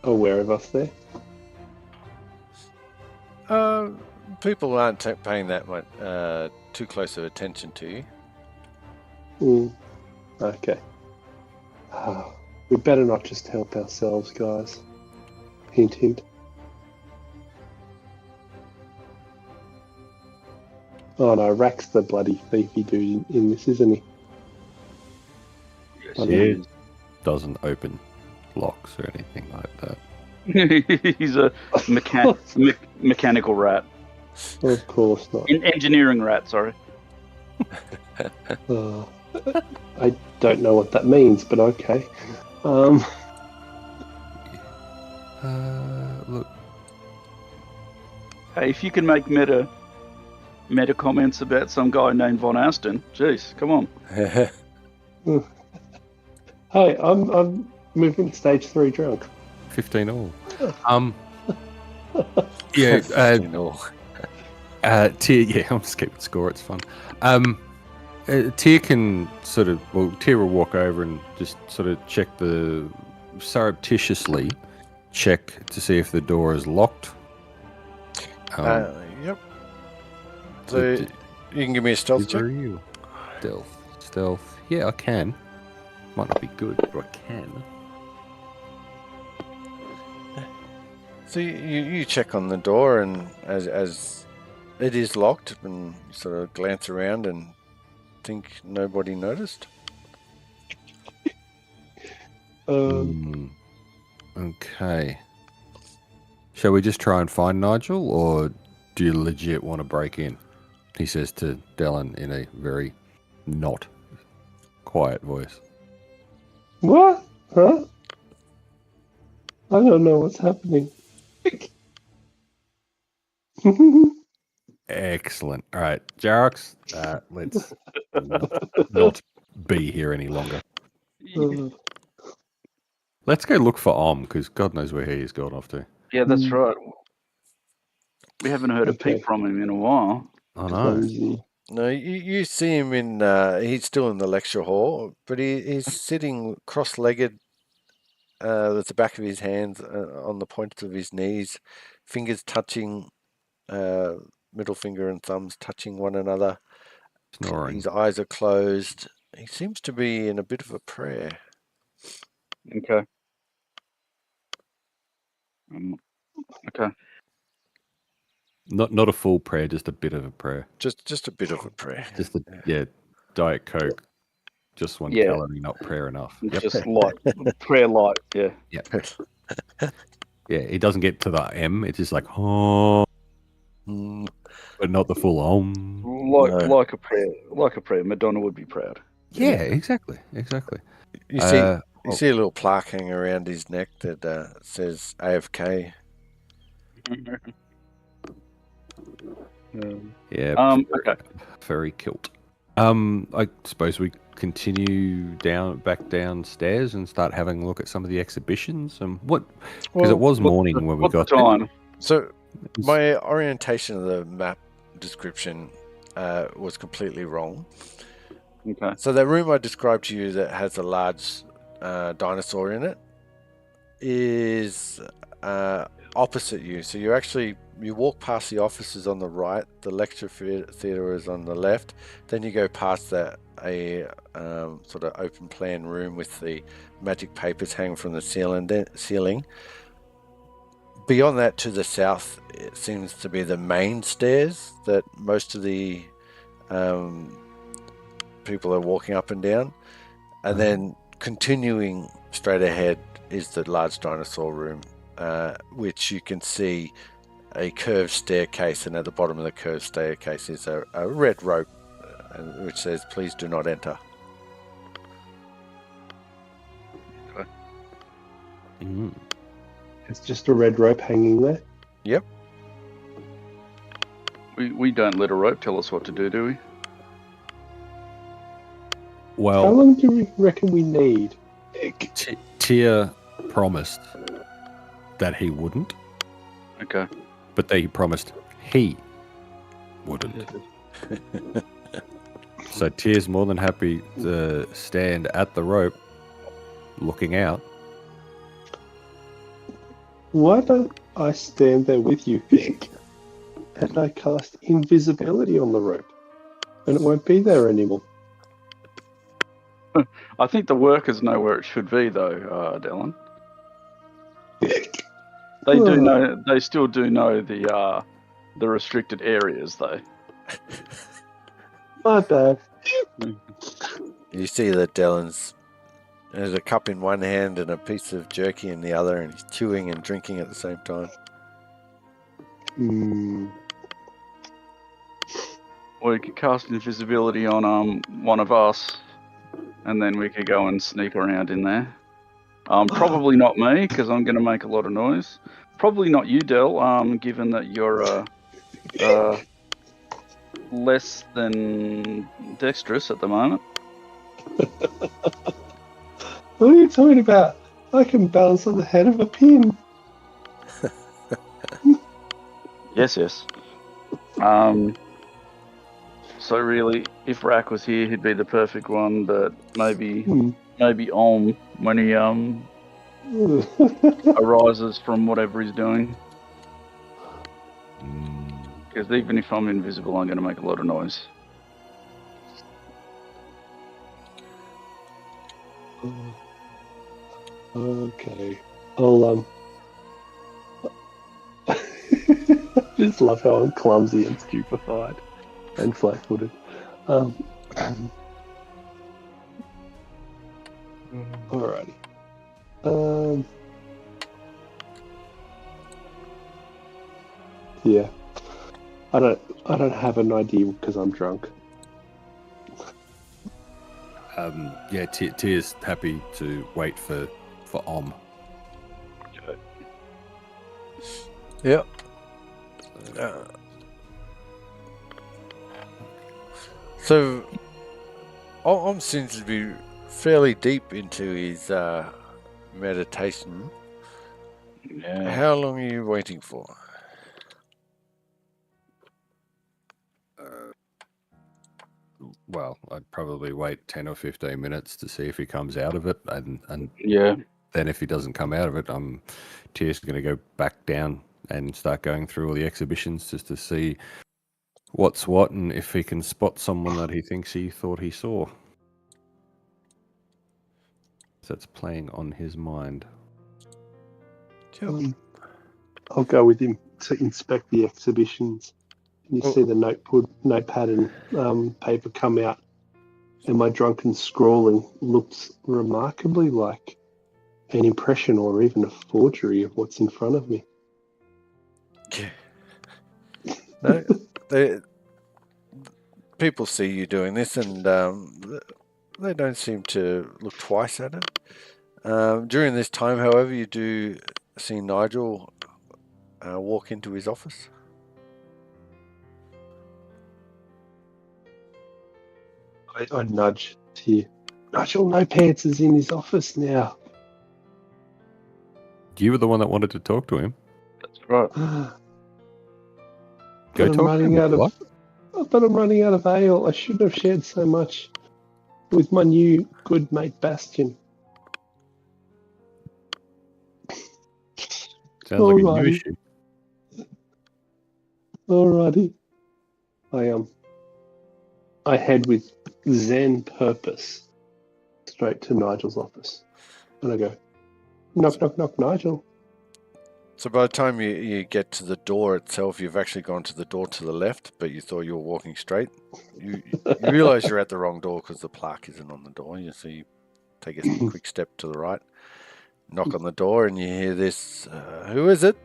aware of us there? People aren't paying that much too close of attention to you. Okay. We better not just help ourselves, guys. Hint, hint. Oh no, Rack's the bloody thiefy dude in this, isn't he? It doesn't open locks or anything like that. He's a mechanical rat. Of course not. Engineering rat, sorry. I don't know what that means, but okay. Look. Hey, if you can make meta comments about some guy named Von Aston, jeez, come on. Hey, I'm moving to stage 3 drunk. 15 all. Yeah. 15 all. Tier, yeah, I'm just keeping score. It's fun. Tier can Tier will walk over and just sort of surreptitiously check to see if the door is locked. Yep. So you can give me a stealth check. Stealth. Yeah, I can. Might not be good, but I can. So you check on the door, and as it is locked, and you sort of glance around and think nobody noticed. Okay. Shall we just try and find Nigel, or do you legit want to break in? He says to Dylan in a very not quiet voice. What? Huh? I don't know what's happening. Excellent. All right, Jarox, let's not be here any longer. Let's go look for Om, because God knows where he's gone off to. Yeah, that's right. We haven't heard a peep from him in a while. I know. No, you see him in. He's still in the lecture hall, but he's sitting cross-legged. At the back of his hands, on the points of his knees, fingers touching, middle finger and thumbs touching one another. Snoring. His eyes are closed. He seems to be in a bit of a prayer. Okay. Okay. Not a full prayer, just a bit of a prayer. Just a bit of a prayer. Just Diet Coke. Just 1 calorie, not prayer enough. Yep. Just light. Prayer light, yeah. Yep. Yeah, it doesn't get to the M. It's just like, oh, but not the full om. Like a prayer. Madonna would be proud. Yeah, exactly. You see a little plaque hanging around his neck that says AFK. Yeah. Okay. Very kilt. I suppose we continue back downstairs and start having a look at some of the exhibitions and because it was morning when we got time. So my orientation of the map description was completely wrong. Okay. So that room I described to you that has a large dinosaur in it is opposite you. So you're actually you walk past the offices on the right, the lecture theatre is on the left, then you go past a sort of open plan room with the magic papers hanging from the ceiling. Beyond that, to the south, it seems to be the main stairs that most of the people are walking up and down. And then continuing straight ahead is the large dinosaur room, which you can see a curved staircase, and at the bottom of the curved staircase is a red rope which says, "Please do not enter." It's just a red rope hanging there. Yep. We don't let a rope tell us what to do we? How Well, long do we reckon we need? Tyr promised that he wouldn't, Okay. but that he promised he wouldn't. So Tyr's more than happy to stand at the rope, looking out. Why don't I stand there with you, Vic? And I cast invisibility on the rope, and it won't be there anymore. I think the workers know where it should be, though, Dylan. They do know. They still do know the restricted areas, though. My bad. You see that Dylan's has a cup in one hand and a piece of jerky in the other, and he's chewing and drinking at the same time. Or you could cast invisibility on one of us, and then we could go and sneak around in there. Probably not me, because I'm going to make a lot of noise. Probably not you, Del, given that you're less than dexterous at the moment. What are you talking about? I can balance on the head of a pin. Yes. So really, if Rack was here, he'd be the perfect one, but maybe Om, when he arises from whatever he's doing. Because even if I'm invisible, I'm going to make a lot of noise. Okay. I'll I just love how I'm clumsy and stupefied and flat-footed. Alrighty. Yeah. I don't have an idea because I'm drunk. Yeah, Tyr's happy to wait for Om. Yep. So, Om seems to be fairly deep into his meditation. Yeah. How long are you waiting for? Well, I'd probably wait 10 or 15 minutes to see if he comes out of it, and Yeah. then if he doesn't come out of it, Tyr's going to go back down and start going through all the exhibitions just to see what's what and if he can spot someone that he thinks he thought he saw. So it's playing on his mind. I'll go with him to inspect the exhibitions. And you see the notepad and paper come out, and my drunken scrawling looks remarkably like an impression or even a forgery of what's in front of me. No, people see you doing this, and they don't seem to look twice at it. During this time, however, you do see Nigel walk into his office. I nudge Tyr. Nigel No Pants is in his office now. You were the one that wanted to talk to him. That's right. Go talk to him. But I'm running out of ale. I shouldn't have shared so much with my new good mate Bastion. Sounds like a new issue. Alrighty. I head with Zen purpose straight to Nigel's office. And I go, knock, knock, knock, Nigel. So by the time you get to the door itself, you've actually gone to the door to the left, but you thought you were walking straight. You realise you're at the wrong door because the plaque isn't on the door. So you take a quick step to the right, knock on the door, and you hear this, who is it?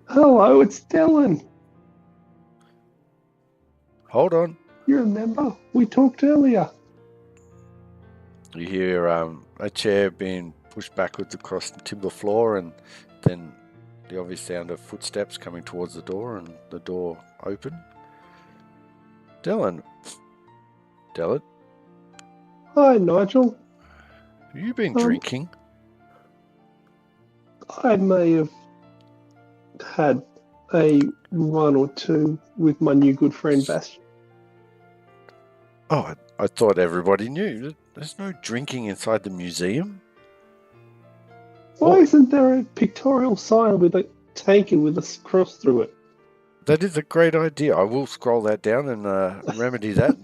Hello, it's Dylan. Hold on. You remember? We talked earlier. You hear a chair being pushed backwards across the timber floor, and then the obvious sound of footsteps coming towards the door, and the door open. Dylan. Hi, Nigel. Have you been drinking? I may have had a one or two with my new good friend Bastian. Oh, I thought everybody knew. There's no drinking inside the museum. Why isn't there a pictorial sign with a taken with a cross through it? That is a great idea. I will scroll that down and remedy that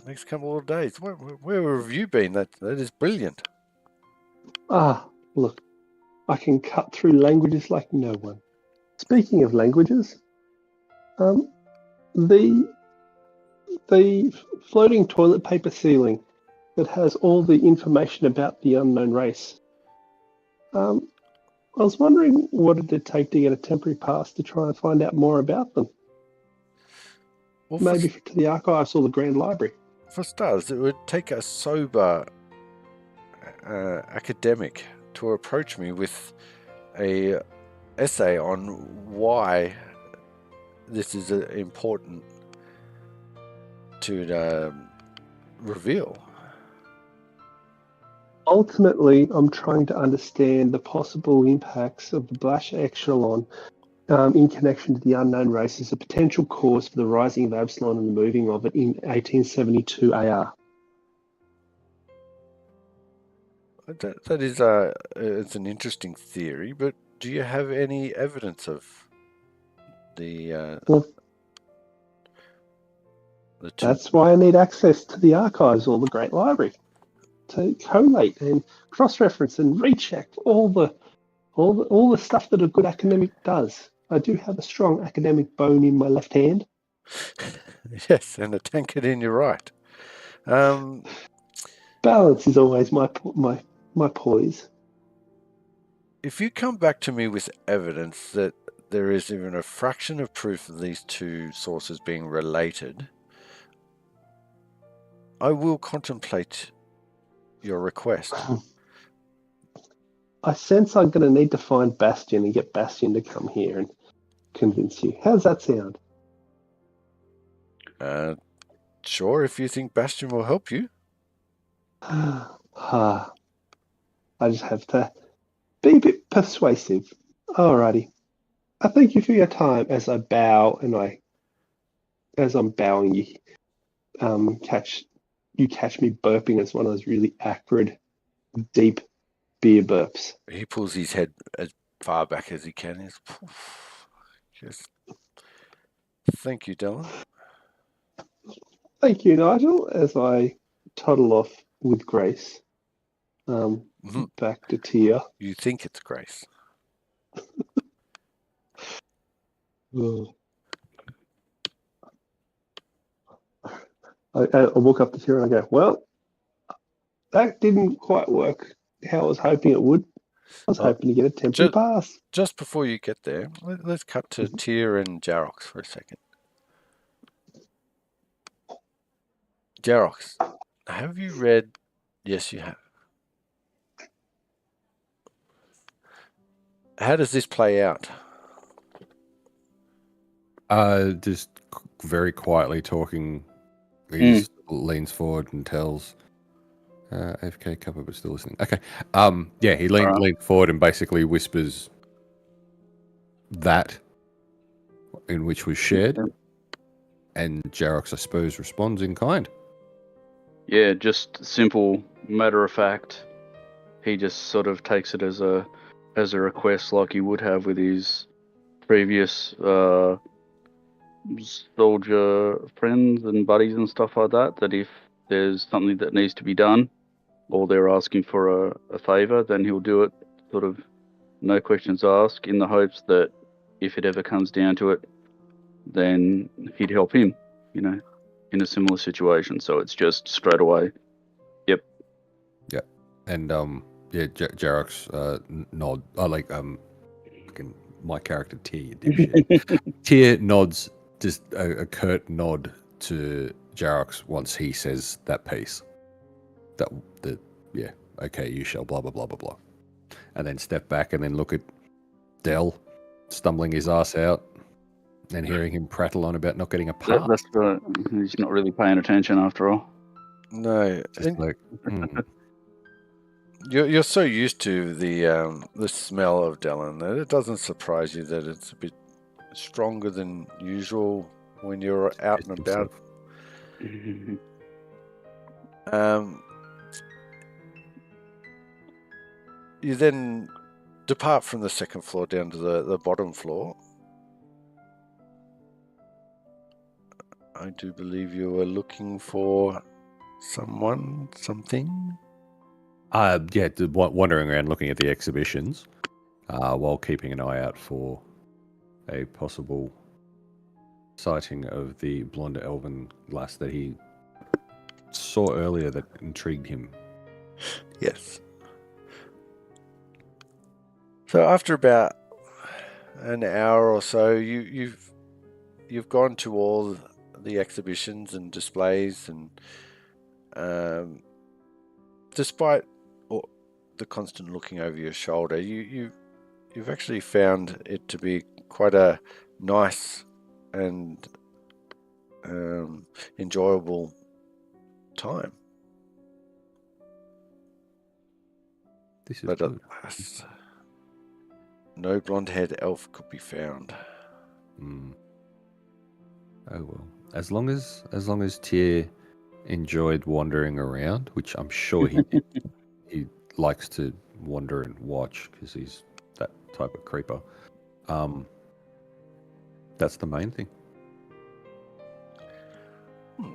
next couple of days. Where have you been? That is brilliant. Look, I can cut through languages like no one. Speaking of languages, the floating toilet paper ceiling that has all the information about the unknown race. I was wondering what it would take to get a temporary pass to try and find out more about them. Well, maybe to the archives or the Grand Library. For starters, it would take a sober academic to approach me with a essay on why this is important to reveal. Ultimately, I'm trying to understand the possible impacts of the Blash Echelon in connection to the unknown race as a potential cause for the rising of Absalon and the moving of it in 1872 AR. That is it's an interesting theory, but do you have any evidence of the two? That's why I need access to the archives or the Great Library to collate and cross-reference and recheck all the stuff that a good academic does. I do have a strong academic bone in my left hand. Yes, and a tankard in your right. Balance is always my poise. If you come back to me with evidence that there is even a fraction of proof of these two sources being related, I will contemplate your request. I sense I'm going to need to find Bastian and get Bastian to come here and convince you. How's that sound? Sure, if you think Bastian will help you. I just have to be a bit persuasive. Alrighty. I thank you for your time. As I bow and as I'm bowing, you catch me burping as one of those really acrid, deep beer burps. He pulls his head as far back as he can. He's just thank you, Dylan. Thank you, Nigel. As I toddle off with Grace, back to Tia. You think it's Grace? I walk up to Tia and I go, well, that didn't quite work how I was hoping it would. I was hoping to get a temporary pass. Just before you get there, let's cut to Tia and Jarox for a second. Jarox, have you read? Yes, you have. How does this play out? Just very quietly talking. He just leans forward and tells AFK cover, but still listening. Okay. Yeah, he leans forward and basically whispers that in which was shared. And Jarox, I suppose, responds in kind. Yeah, just simple, matter of fact. He just sort of takes it as a request, like he would have with his previous soldier friends and buddies and stuff like that, that if there's something that needs to be done or they're asking for a favor, then he'll do it sort of no questions asked, in the hopes that if it ever comes down to it, then he'd help him, in a similar situation. So it's just straight away. Yep. Yeah. And Jarok's nod. I like my character Tyr, you dipshit. Tyr nods, just a curt nod to Jarok's once he says that piece. Okay, you shall blah blah blah blah blah. And then step back and then look at Del stumbling his ass out and hearing him prattle on about not getting a part. That's right. He's not really paying attention after all. No, Just like, you're so used to the smell of Dellen that it doesn't surprise you that it's a bit stronger than usual when you're out and about. You then depart from the second floor down to the bottom floor. I do believe you were looking for someone, something. Wandering around looking at the exhibitions, while keeping an eye out for a possible sighting of the blonde elven lass that he saw earlier that intrigued him. Yes. So after about an hour or so, you've gone to all the exhibitions and displays, and despite the constant looking over your shoulder, you've actually found it to be quite a nice and enjoyable time. This is But good. alas, no blonde-haired elf could be found. Oh well. As long as Tyr enjoyed wandering around, which I'm sure he did. He likes to wander and watch because he's that type of creeper. That's the main thing.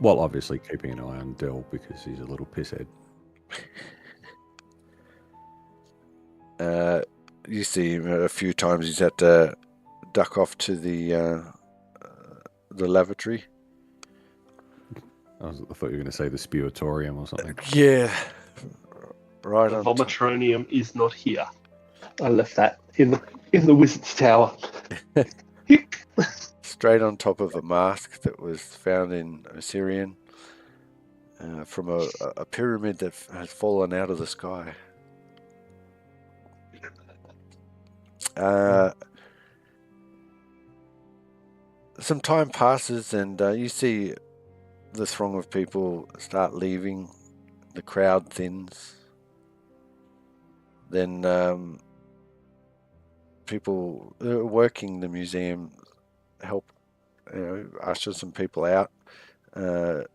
Well, obviously keeping an eye on Del because he's a little pisshead. You see him a few times. He's had to duck off to the lavatory. I thought you were going to say the Spuatorium or something. Yeah, right. The vomitronium is not here. I left that in the wizard's tower. Straight on top of a mask that was found in Osirian from a pyramid that has fallen out of the sky. Some time passes and you see the throng of people start leaving. The crowd thins. Then people working the museum help usher some people out, and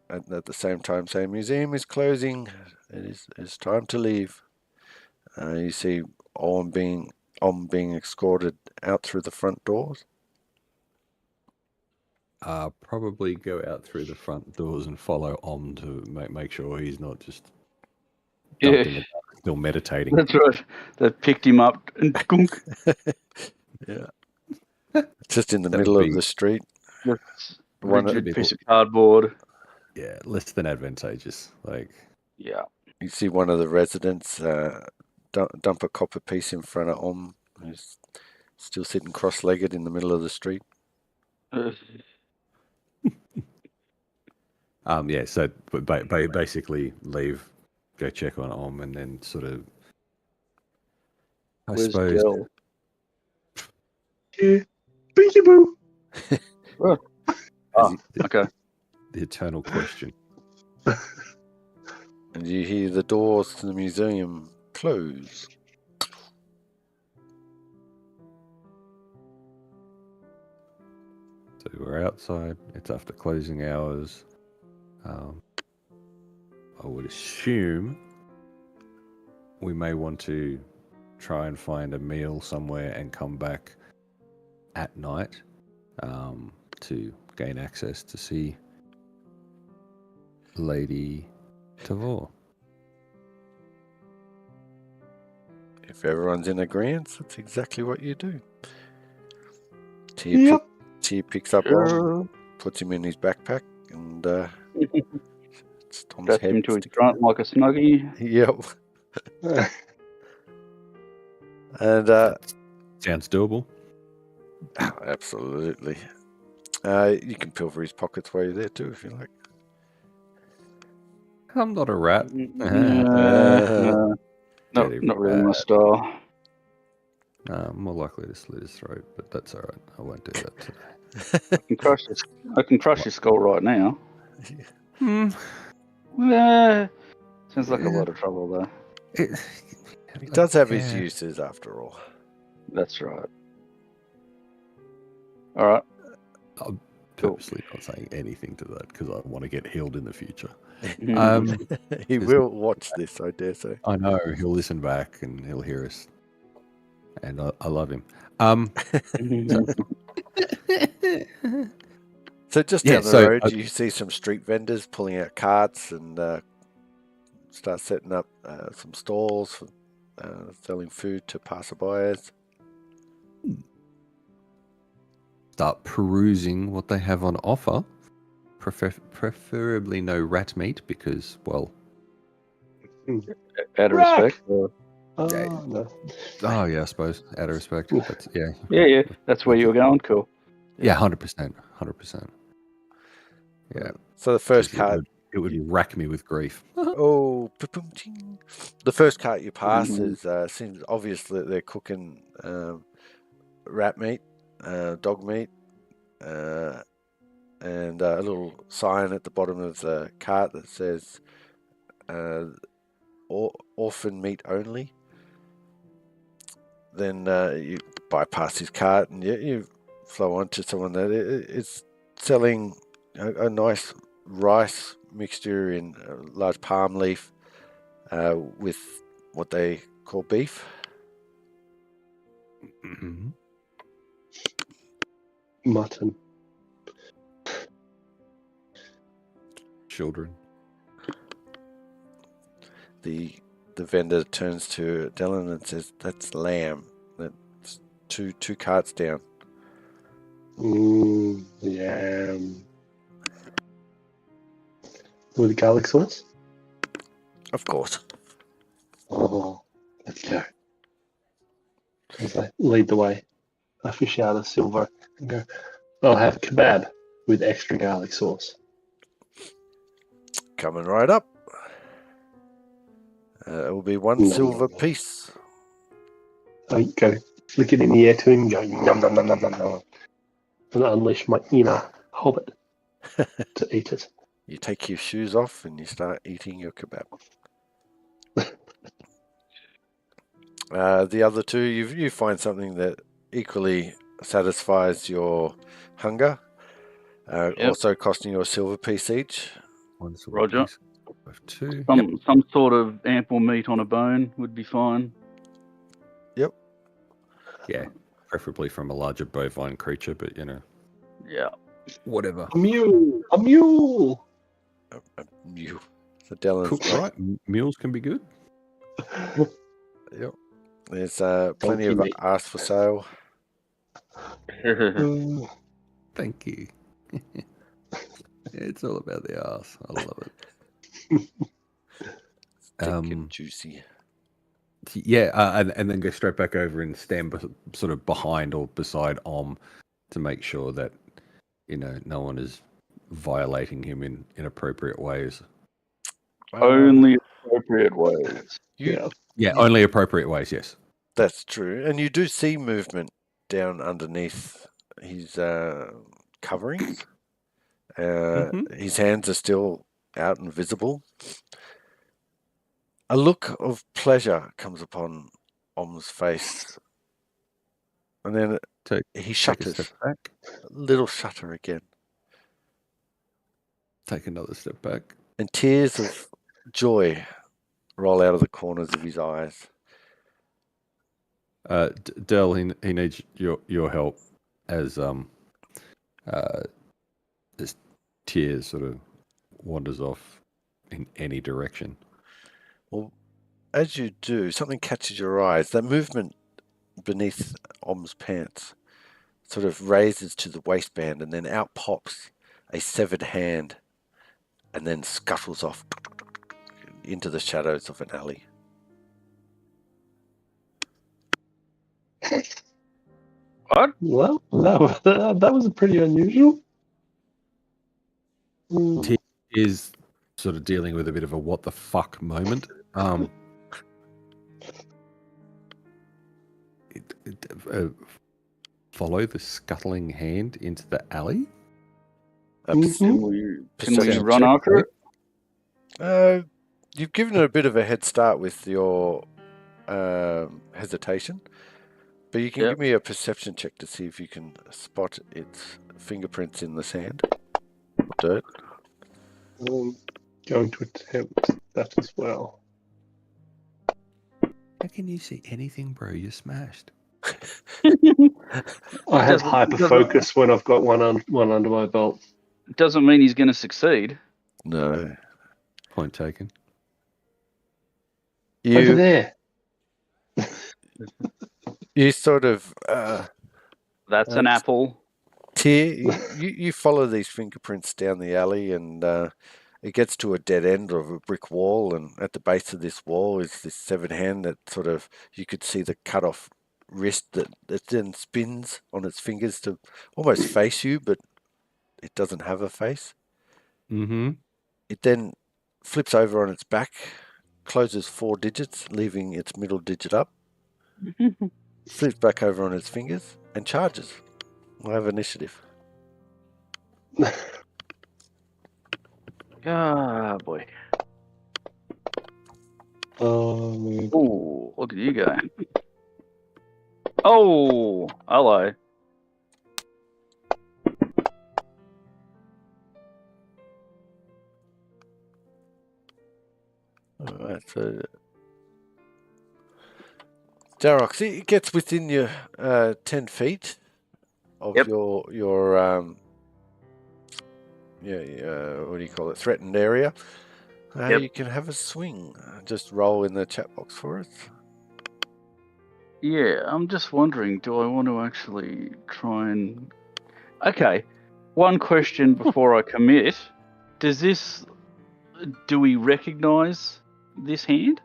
at the same time say, "Museum is closing. It's time to leave." You see Om being escorted out through the front doors. Probably go out through the front doors and follow Om to make sure he's not just dumped in the dark, still meditating. That's right. They picked him up and gunk. Yeah. Just in the middle of the street. Rigid piece of cardboard. Yeah, less than advantageous. Yeah. You see one of the residents dump a copper piece in front of Om, who's still sitting cross-legged in the middle of the street. So basically leave, go check on Om, and then sort of, I Where's suppose. Del? Yeah. Boo. Okay. The eternal question. And you hear the doors to the museum close. So we're outside. It's after closing hours. I would assume we may want to try and find a meal somewhere and come back at night to gain access to see Lady Tavor. If everyone's in agreement, that's exactly what you do. Tyr picks up Om, puts him in his backpack, and Tom's Straps head him to his sticking front out. like a snuggie. Yep. And Sounds doable. absolutely. You can pilfer his pockets while you're there too, if you like. I'm not a rat. No, not really my style. More likely to slit his throat, but that's all right. I won't do that today. I can crush his skull right now. Sounds like a lot of trouble though. He does have his uses after all. That's right. All right. I'm Cool. purposely not saying anything to that because I want to get healed in the future. He will watch this, I dare say. I know he'll listen back and he'll hear us, and I love him. So just down the road, you see some street vendors pulling out carts and start setting up some stalls for selling food to passerbyers. Start perusing what they have on offer. Preferably no rat meat because, well... Out of respect. No. Oh, yeah, I suppose. Out of respect. But, yeah. Yeah. That's where you're going. Cool. Yeah, 100%. 100%. Yeah. So the first cart... It would rack me with grief. The first cart you pass is seems obvious that they're cooking rat meat, dog meat, and a little sign at the bottom of the cart that says orphan meat only. Then you bypass his cart and you flow on to someone that is selling a nice rice mixture in a large palm leaf with what they call beef. Mutton. Children. The vendor turns to Dylan and says, "That's lamb. That's two carts down." Lamb. With the garlic sauce? Of course. Oh, let's go. As I lead the way, I fish out a silver and go, I'll have kebab with extra garlic sauce. Coming right up. It will be one silver piece. I go flick it in the air to him and go, nom, nom, nom, nom, nom, nom. And I unleash my inner hobbit to eat it. You take your shoes off and you start eating your kebab. The other two, you find something that equally satisfies your hunger, also costing you a silver piece each. One silver Roger. piece. Two. Some sort of ample meat on a bone would be fine. Yep. Yeah, preferably from a larger bovine creature, but Yeah. whatever. A mule! A mule! You. So Dylan's Cooked right. Meals can be good. Yep. There's plenty of ass for sale. Thank you. It's all about the ass. I love it. Thick and juicy. Yeah, and then go straight back over and stand sort of behind or beside Om to make sure that no one is violating him in inappropriate ways. Only appropriate ways. Yeah, only appropriate ways. Yes, that's true. And you do see movement down underneath his coverings. His hands are still out and visible. A look of pleasure comes upon Om's face, and then he shutters. Take a step back. A little shutter again. Take another step back. And tears of joy roll out of the corners of his eyes. Del, he needs your help. as Tears sort of wanders off in any direction. Well, as you do, something catches your eyes. That movement beneath Om's pants sort of raises to the waistband, and then out pops a severed hand, and then scuttles off into the shadows of an alley. What? Well, that was pretty unusual. Tears is sort of dealing with a bit of a what the fuck moment. Follow the scuttling hand into the alley. Can we run check, after it? You've given it a bit of a head start with your hesitation, but you can give me a perception check to see if you can spot its fingerprints in the sand or dirt. I'm going to attempt that as well. How can you see anything, bro? You're smashed. I have hyper focus when I've got one under my belt. Doesn't mean he's going to succeed. No. Point taken. Over there. You sort of That's an apple. you follow these fingerprints down the alley, and it gets to a dead end of a brick wall, and at the base of this wall is this severed hand that sort of, you could see the cut off wrist that then spins on its fingers to almost face you, but it doesn't have a face. Mm-hmm. It then flips over on its back, closes 4 digits, leaving its middle digit up, flips back over on its fingers, and charges. I have initiative. Ah, boy. Oh, man. Oh, look at you go. Oh, hello. Alright, so Darox, it gets within your 10 feet of your what do you call it, threatened area. You can have a swing. Just roll in the chat box for us. Yeah, I'm just wondering, do I want to actually try and... Okay, one question before I commit. Do we recognise this hand?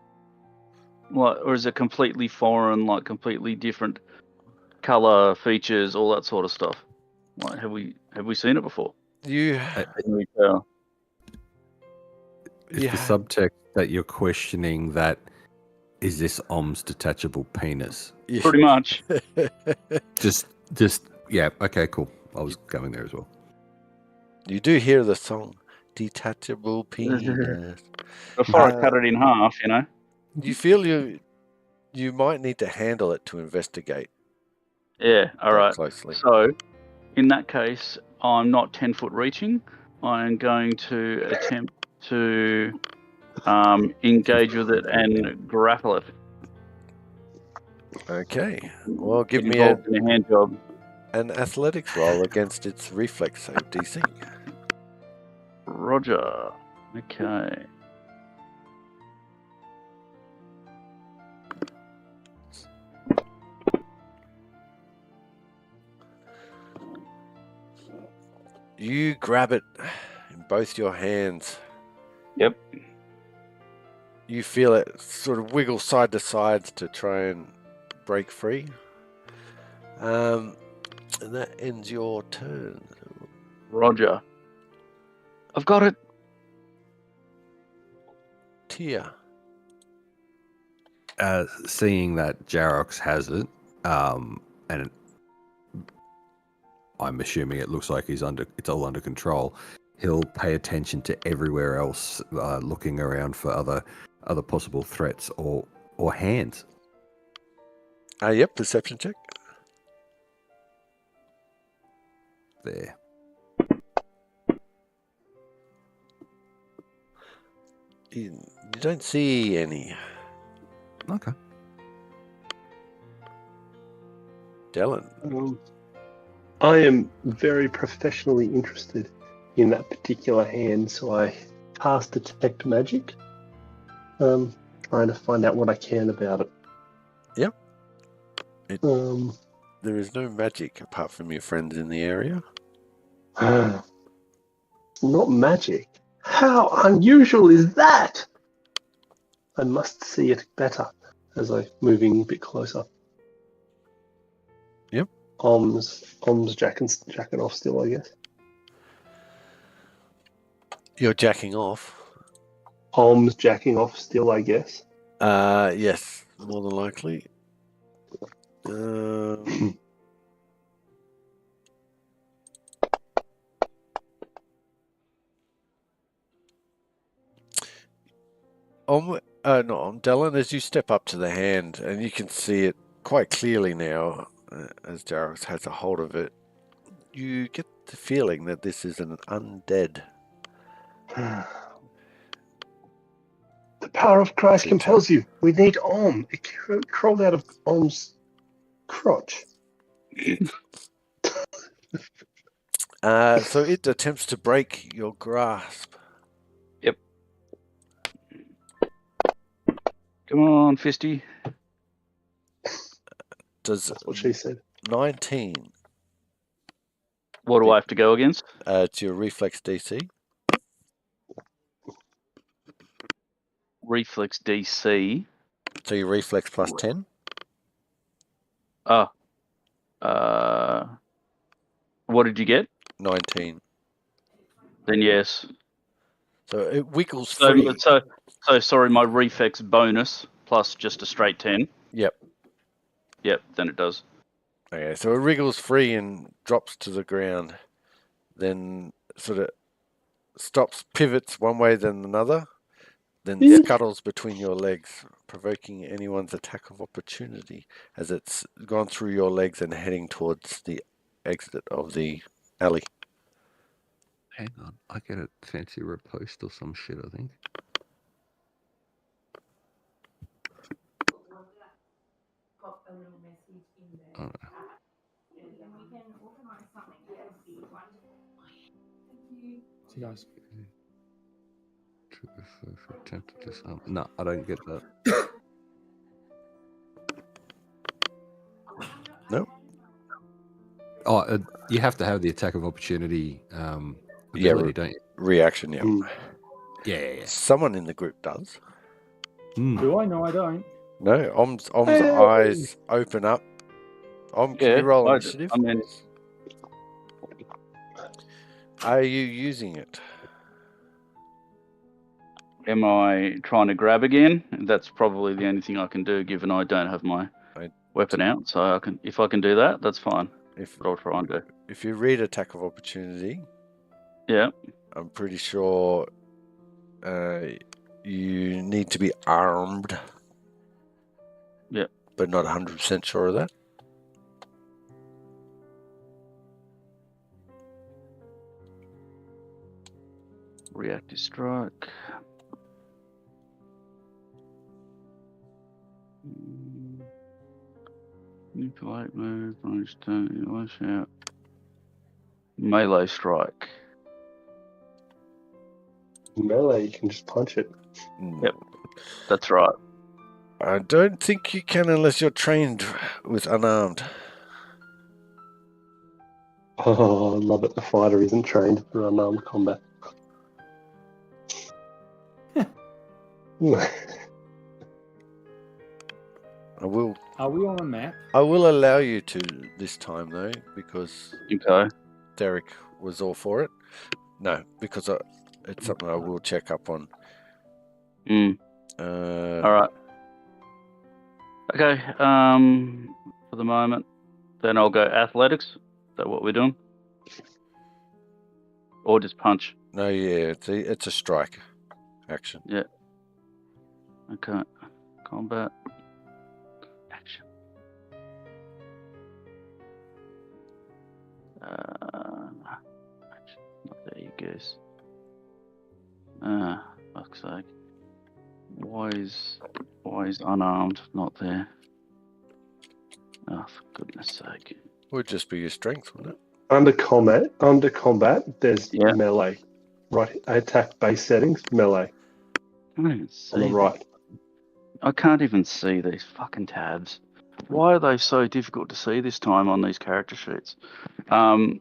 Like, or is it completely foreign, like completely different colour, features, all that sort of stuff? Like, have we seen it before? You Is the subtext that you're questioning that, is this Om's detachable penis? Pretty much. Just, yeah, okay, cool. I was going there as well. You do hear the song, Detachable Penis. Before I cut it in half, you know? You feel you might need to handle it to investigate. Yeah, alright. Closely. So, in that case, I'm not 10 foot reaching. I am going to attempt to engage with it and grapple it. Okay. Well, give Get me involved in a hand job. an athletics roll against its reflex save DC. Roger. Okay. You grab it in both your hands. Yep. You feel it sort of wiggle side to side to try and break free. And that ends your turn. Roger. I've got it. Tia. Seeing that Jarox has it, and I'm assuming it looks like it's all under control, he'll pay attention to everywhere else, looking around for other possible threats or hands. Yep, perception check. There. You don't see any. Okay. Dylan. I am very professionally interested in that particular hand, so I cast Detect Magic, trying to find out what I can about it. Yep. Um, There is no magic apart from your friends in the area. Not magic. How unusual is that? I must see it better as I'm moving a bit closer. Yep. Om's jacking off still, I guess. You're jacking off. Om's jacking off still, I guess. Yes, more than likely. Dylan, as you step up to the hand, and you can see it quite clearly now, as Jarrus has a hold of it, you get the feeling that this is an undead. The power of Christ creature. compels you. We need Om. It crawled out of Om's crotch. So it attempts to break your grasp. Yep. Come on, Fisty. Does That's what she said. 19? What do I have to go against? It's your reflex DC. Reflex DC. So your reflex plus 10. What did you get? 19. Then yes. So it wiggles So free. sorry, my reflex bonus plus just a straight 10. Yep. Yep, then it does. Okay, so it wriggles free and drops to the ground. Then sort of stops, pivots one way then another, then scuttles between your legs, provoking anyone's attack of opportunity as it's gone through your legs and heading towards the exit of the alley. Hang on, I get a fancy repost or some shit, I think. Oh, no. See, guys. For attempt to disarm. No, I don't get that. No. Oh, you have to have the attack of opportunity ability, don't you? Reaction, yeah. Yeah. Someone in the group does. Do I? No, I don't. No, Om's eyes open up. Om, can you roll I initiative? mean, Are you using it? am I trying to grab again? That's probably the only thing I can do, given I don't have my weapon out. So if I can do that, that's fine. But I'll try and do. If you read attack of opportunity, yeah, I'm pretty sure you need to be armed. Yeah, but not 100% sure of that. reactive strike. Manipulate move, understand, watch out. Melee strike. Melee, you can just punch it. Yep, that's right. I don't think you can unless you're trained with unarmed. Oh, I love it. The fighter isn't trained for unarmed combat. I will. Are we on a map? I will allow you to this time though, because Derek was all for it. No, because it's something I will check up on. All right. Okay. For the moment, then I'll go athletics. Is that what we're doing? Or just punch? No, yeah, it's a strike action. Yeah. Okay. Combat. Action. There you goes. Fuck's sake. Why is unarmed not there? Oh, for goodness sake. Would just be your strength, wouldn't it? Under combat, there's Yeah. melee. Right, attack base settings, melee I don't even see on the right. I can't even see these fucking tabs. Why are they so difficult to see this time on these character sheets? Melee.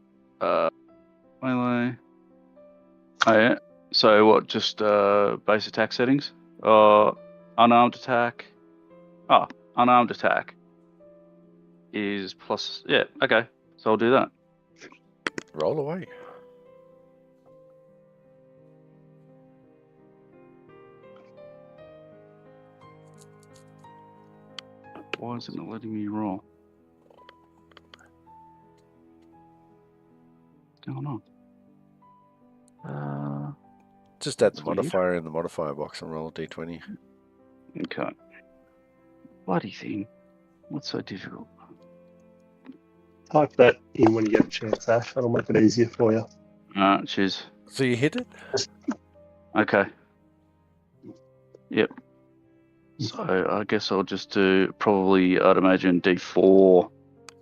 Oh yeah. So what? Just base attack settings? Unarmed attack. Oh, unarmed attack is plus. Yeah. Okay. So I'll do that. Roll away. Why is it not letting me roll? What's going on? Just add the That's weird. modifier in the modifier box and roll a d20. Okay. Bloody thing. What's so difficult? Type that in when you get a chance, Ash. That'll make it easier for you. Cheers. So you hit it? Okay. Yep. So I guess I'll just do probably, I'd imagine, D4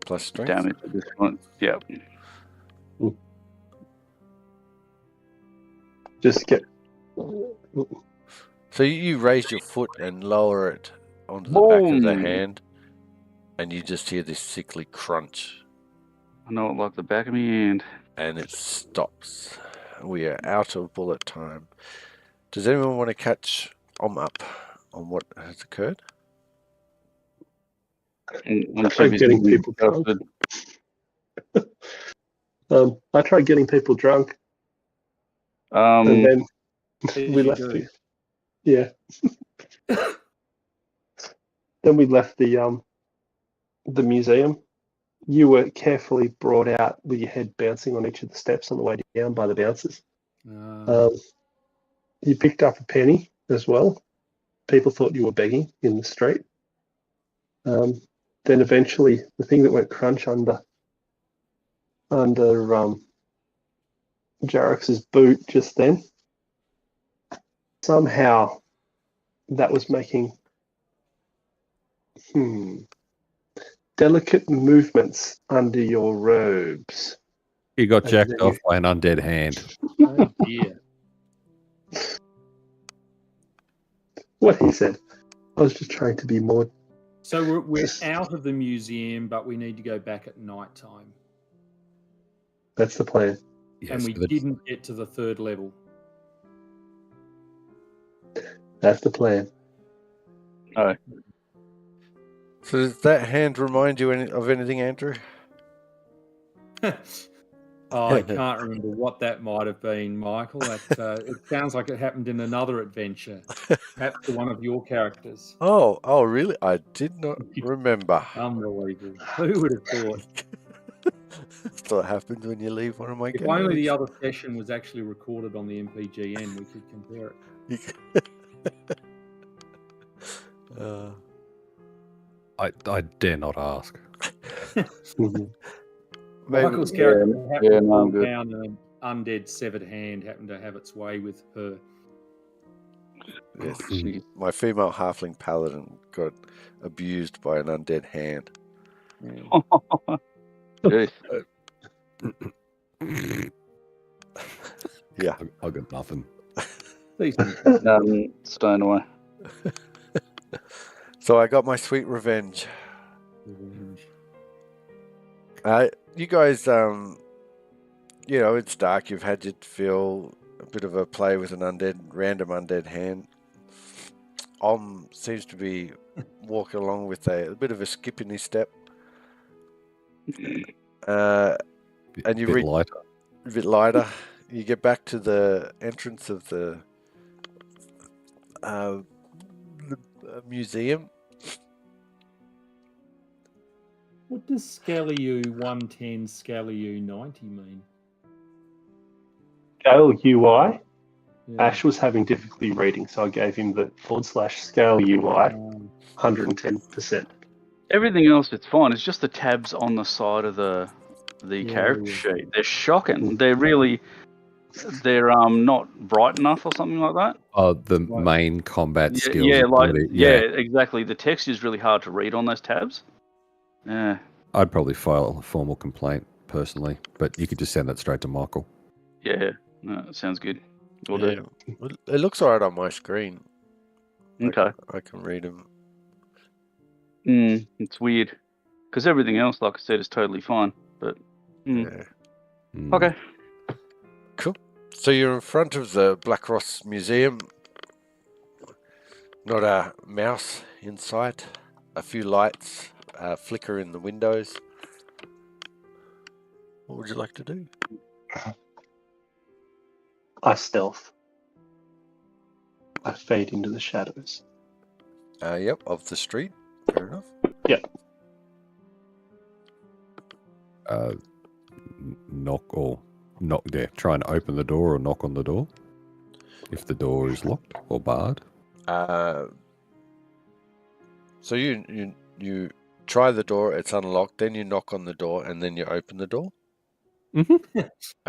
Plus strength? damage at this point. Yep. Just get. So you raise your foot and lower it onto the back of the Boom. hand, and you just hear this sickly crunch, I know it like the back of my hand. and it stops. We are out of bullet time. Does anyone want to catch up on what has occurred? I'm I'm getting people drunk. I tried getting people drunk, and then we left. Yeah. Then we left the museum. You were carefully brought out with your head bouncing on each of the steps on the way down by the bouncers. You picked up a penny as well. People thought you were begging in the street. Then eventually, the thing that went crunch under Jarex's boot just then, somehow that was making delicate movements under your robes. You got jacked off by an undead hand. Oh dear. What he said. I was just trying to be more. So we're out of the museum, but we need to go back at night time. That's the plan. Yes, And we didn't get to the third level. That's the plan. Oh. So does that hand remind you of anything, Andrew? I can't remember what that might have been, Michael. That it sounds like it happened in another adventure, perhaps to one of your characters. Oh, really? I did not remember. Unbelievable. Who would have thought? That's what happens when you leave one of my If games. only the other session was actually recorded on the MPGN, we could compare it. I dare not ask. Michael's character happened to I'm fall good. down, and an undead severed hand happened to have its way with her. Yes, my female halfling paladin got abused by an undead hand. Jeez. Yeah. I got nothing. Stone away. So I got my sweet revenge. You guys, it's dark. You've had your feel a bit of a play with an random undead hand. Seems to be walking along with a bit of a skip in his step. And you bit lighter. A bit lighter. You get back to the entrance of the museum. What does Scalliu 110, Scalliu 90 mean? Scale UI. Yeah. Ash was having difficulty reading, so I gave him the /scale UI 110%. Everything else, it's fine. It's just the tabs on the side of the character sheet. They're shocking. They're not bright enough or something like that. Oh, the main combat skills. Yeah, exactly. The text is really hard to read on those tabs. Yeah. I'd probably file a formal complaint. personally, but you could just send that straight to Michael. Yeah, no, that sounds good. We'll Yeah. It looks alright on my screen. do. Okay. I can read them. It's weird. Because everything else, like I said, is totally fine. But, Yeah. Okay. Cool. So you're in front of the Black Ross Museum. Not a mouse in sight. A few lights flicker in the windows. What would you like to do? I stealth. I fade into the shadows. Yep, of the street. Fair enough. Yep. Knock there. Try and open the door or knock on the door if the door is locked or barred. So you try the door, it's unlocked, then you knock on the door, and then you open the door? Mm-hmm.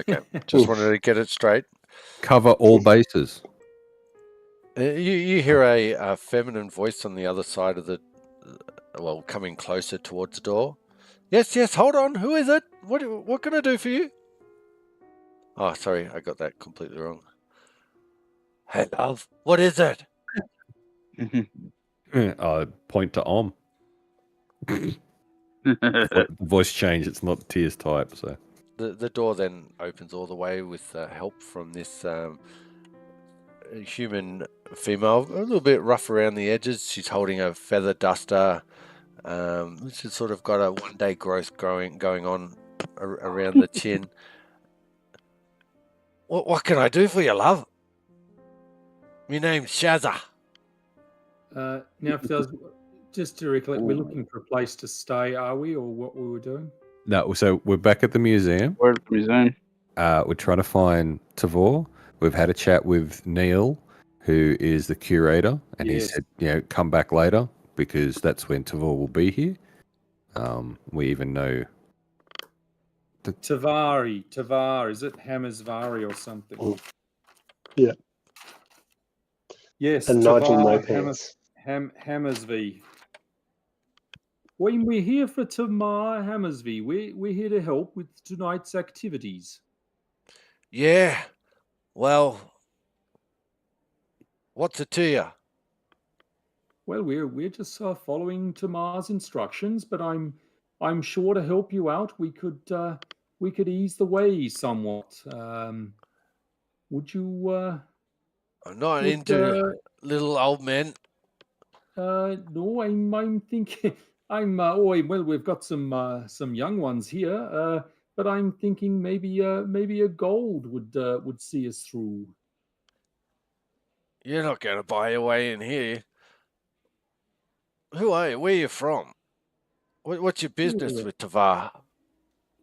Okay, just wanted to get it straight. Cover all bases. You hear a feminine voice on the other side of the... well, coming closer towards the door. Yes, hold on, who is it? What can I do for you? Oh, sorry, I got that completely wrong. Hey, love, what is it? I point to Om. Voice change. It's not Tears type. So The door then opens all the way with help from this human female, a little bit rough around the edges. She's holding a feather duster. She's sort of got a one-day growth going on around the chin. What can I do for you, love? My name's Shazza. Now, if there's, just to recollect, we're looking for a place to stay, are we, or what we were doing? no. So we're back at the museum. We're at the museum. We're trying to find Tavor. We've had a chat with Neil, who is the curator, and he said, come back later because that's when Tavor will be here. We even know Tavar, is it Hammersvari or something? Yeah. Yes, And Nigel Tavar, Lopez. Hammersby. When we're here for Tamar Hammersby, we're here to help with tonight's activities. Yeah. Well, what's it to you? Well, we're just following Tamar's instructions, but I'm sure to help you out. We could ease the way somewhat. Would you? I'm not into little old men. No, I'm thinking. Well, we've got some young ones here. But I'm thinking maybe a gold would see us through. You're not going to buy your way in here. Who are you? Where are you from? What's your business with Tavar?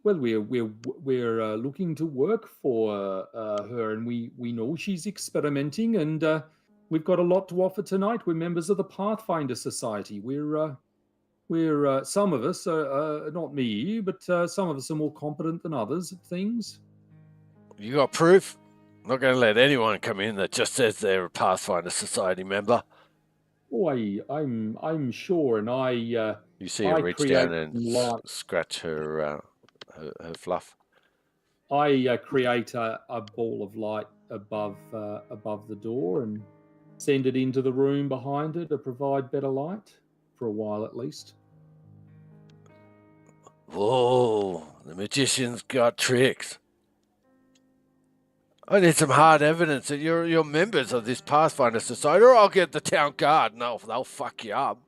Well, we're looking to work for her, and we know she's experimenting, and we've got a lot to offer tonight. We're members of the Pathfinder Society. We're some of us are not me, but some of us are more competent than others at things. You got proof? Not going to let anyone come in that just says they're a Pathfinder Society member. Oh, I'm sure, and you see her reach down and scratch her fluff. I create a ball of light above the door and send it into the room behind her to provide better light for a while at least. Whoa, the magician's got tricks. I need some hard evidence that you're members of this Pathfinder Society, or I'll get the town guard and they'll fuck you up.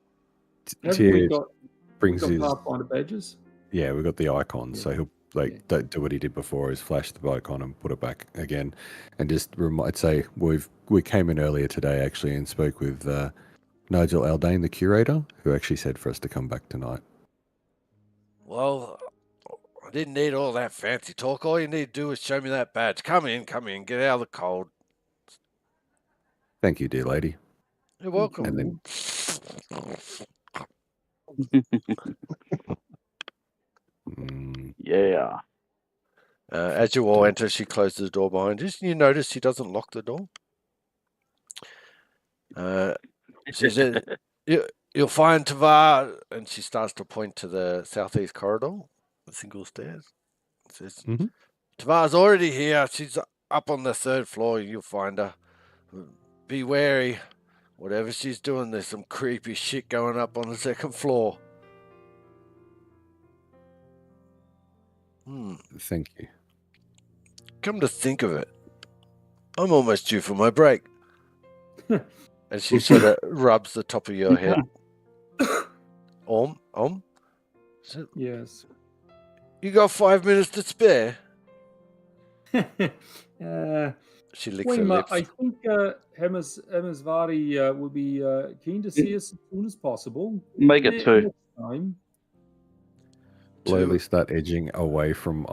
Have we got Pathfinder badges? Yeah, we've got the icons, so he'll don't do what he did before, is flash the icon and put it back again. And just say we came in earlier today actually and spoke with Nigel Aldane, the curator, who actually said for us to come back tonight. Well, I didn't need all that fancy talk. All you need to do is show me that badge. Come in, get out of the cold. Thank you, dear lady. You're welcome. And then yeah. As you all enter, she closes the door behind you. You notice she doesn't lock the door. She said, "You'll find Tavar," and she starts to point to the southeast corridor, the single stairs. Says, Mhm. Tavar's already here. She's up on the 3rd floor. You'll find her. Be wary. Whatever she's doing, there's some creepy shit going up on the 2nd floor. Thank you. Come to think of it, I'm almost due for my break. And she sort of rubs the top of your head. So Yes. you got 5 minutes to spare? She licks her lips. I think Hemesvari will be keen to see us as soon as possible. Make it 2. Next time. Slowly start edging away from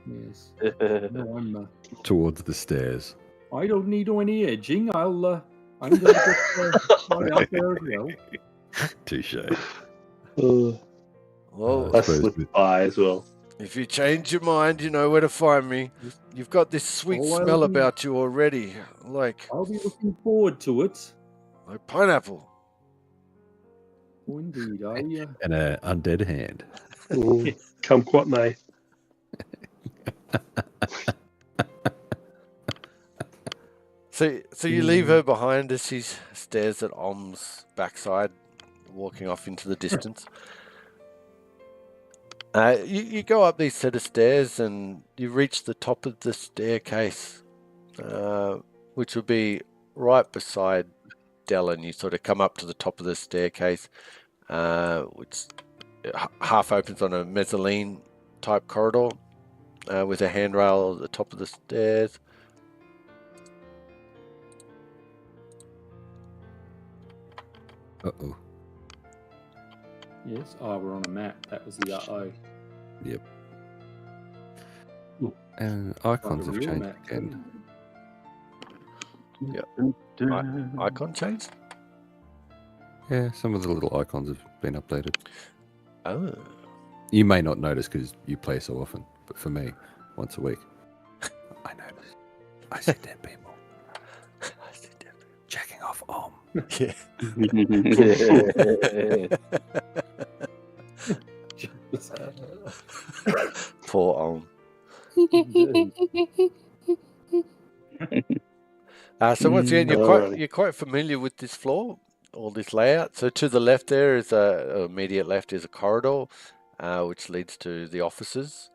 Yes. No, towards the stairs. I don't need any edging. I'm going to get right up there as well. Touche. Well, I slip by as well. if you change your mind, you know where to find me. You've got this sweet Oh, smell about you already, like I'll be looking forward to it. pineapple. Oh, indeed. And an undead hand. Come what may. So you leave her behind as she stares at Om's backside, walking off into the distance. You go up these set of stairs and you reach the top of the staircase, which would be right beside Dellen. You sort of come up to the top of the staircase, which half opens on a mezzanine type corridor with a handrail at the top of the stairs. Uh-oh. Yes. Oh, we're on a map. That was the uh-oh. Yep. And icons have real changed map. again. Icon change? Yeah, some of the little icons have been updated. Oh. You may not notice because you play so often, but for me, once a week, I notice. I see dead people. I see dead people. Checking off Om. Yeah. Poor Om. So once again, you're quite familiar with this floor, or this layout. So to the left there is immediate left is a corridor, which leads to the offices.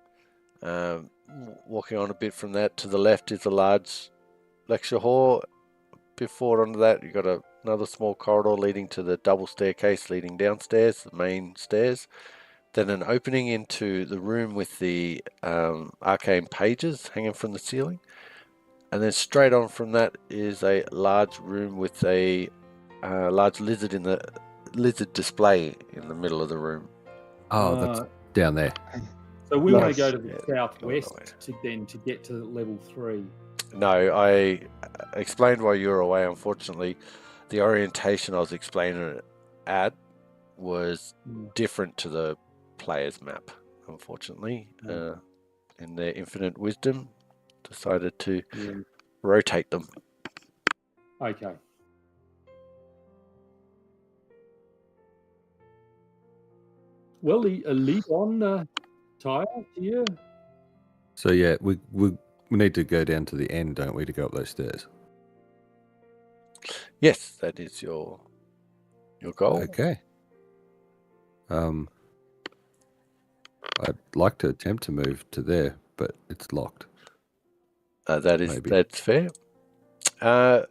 Walking on a bit from that, to the left is a large lecture hall. Before onto that, you've got another small corridor leading to the double staircase leading downstairs, the main stairs. Then an opening into the room with the arcane pages hanging from the ceiling. And then straight on from that is a large room with a large lizard display in the middle of the room. Oh, that's down there. So we want to go to the Yeah, southwest to get to level 3. No, I explained while you were away. Unfortunately, the orientation I was explaining it at was different to the player's map. Unfortunately, in their infinite wisdom, decided to rotate them. Okay. Well, lead on, Tyre, here. So yeah, we need to go down to the end, don't we, to go up those stairs? Yes, that is your goal. Okay. I'd like to attempt to move to there, but it's locked. That's fair. Unlock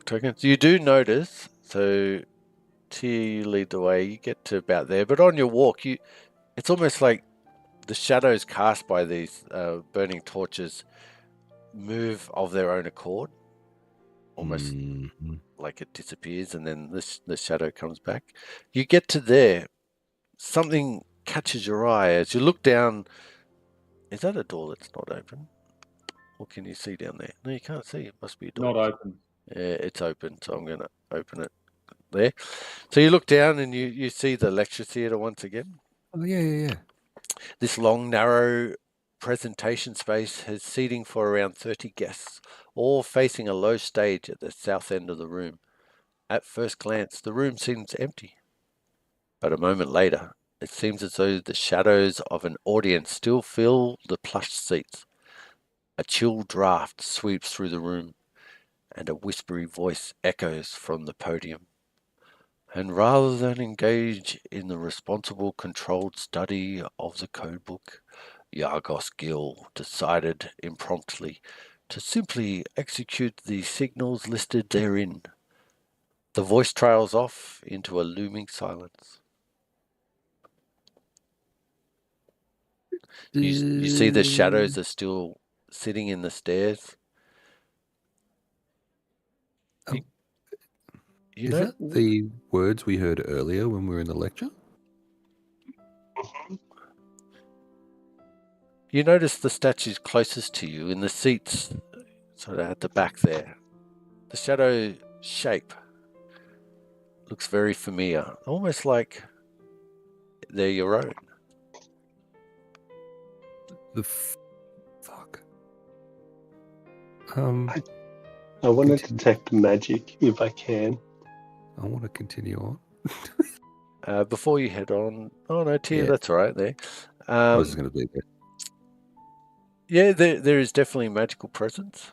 tokens. You do notice, so you lead the way, you get to about there, but on your walk, it's almost like the shadows cast by these burning torches move of their own accord, almost like it disappears, and then the shadow comes back. You get to there, something catches your eye as you look down. Is that a door that's not open? What can you see down there? No, you can't see. It must be a door. Not open. Yeah, it's open, so I'm going to open it there. So you look down and you see the lecture theatre once again. Oh, yeah. This long, narrow presentation space has seating for around 30 guests, all facing a low stage at the south end of the room. At first glance, the room seems empty. But a moment later, It seems as though the shadows of an audience still fill the plush seats. A chill draft sweeps through the room, and a whispery voice echoes from the podium. And rather than engage in the responsible, controlled study of the codebook, Yargos Gill decided impromptu to simply execute the signals listed therein. The voice trails off into a looming silence. You see the shadows are still sitting in the stairs. Is that the words we heard earlier when we were in the lecture? You notice the statues closest to you in the seats, sort of at the back there. The shadow shape looks very familiar, almost like they're your own. Fuck. I want to detect magic if I can. I want to continue on. Before you head on, oh no, Tia, Yeah. that's all right there. I was going to be there. Yeah, there is definitely magical presence.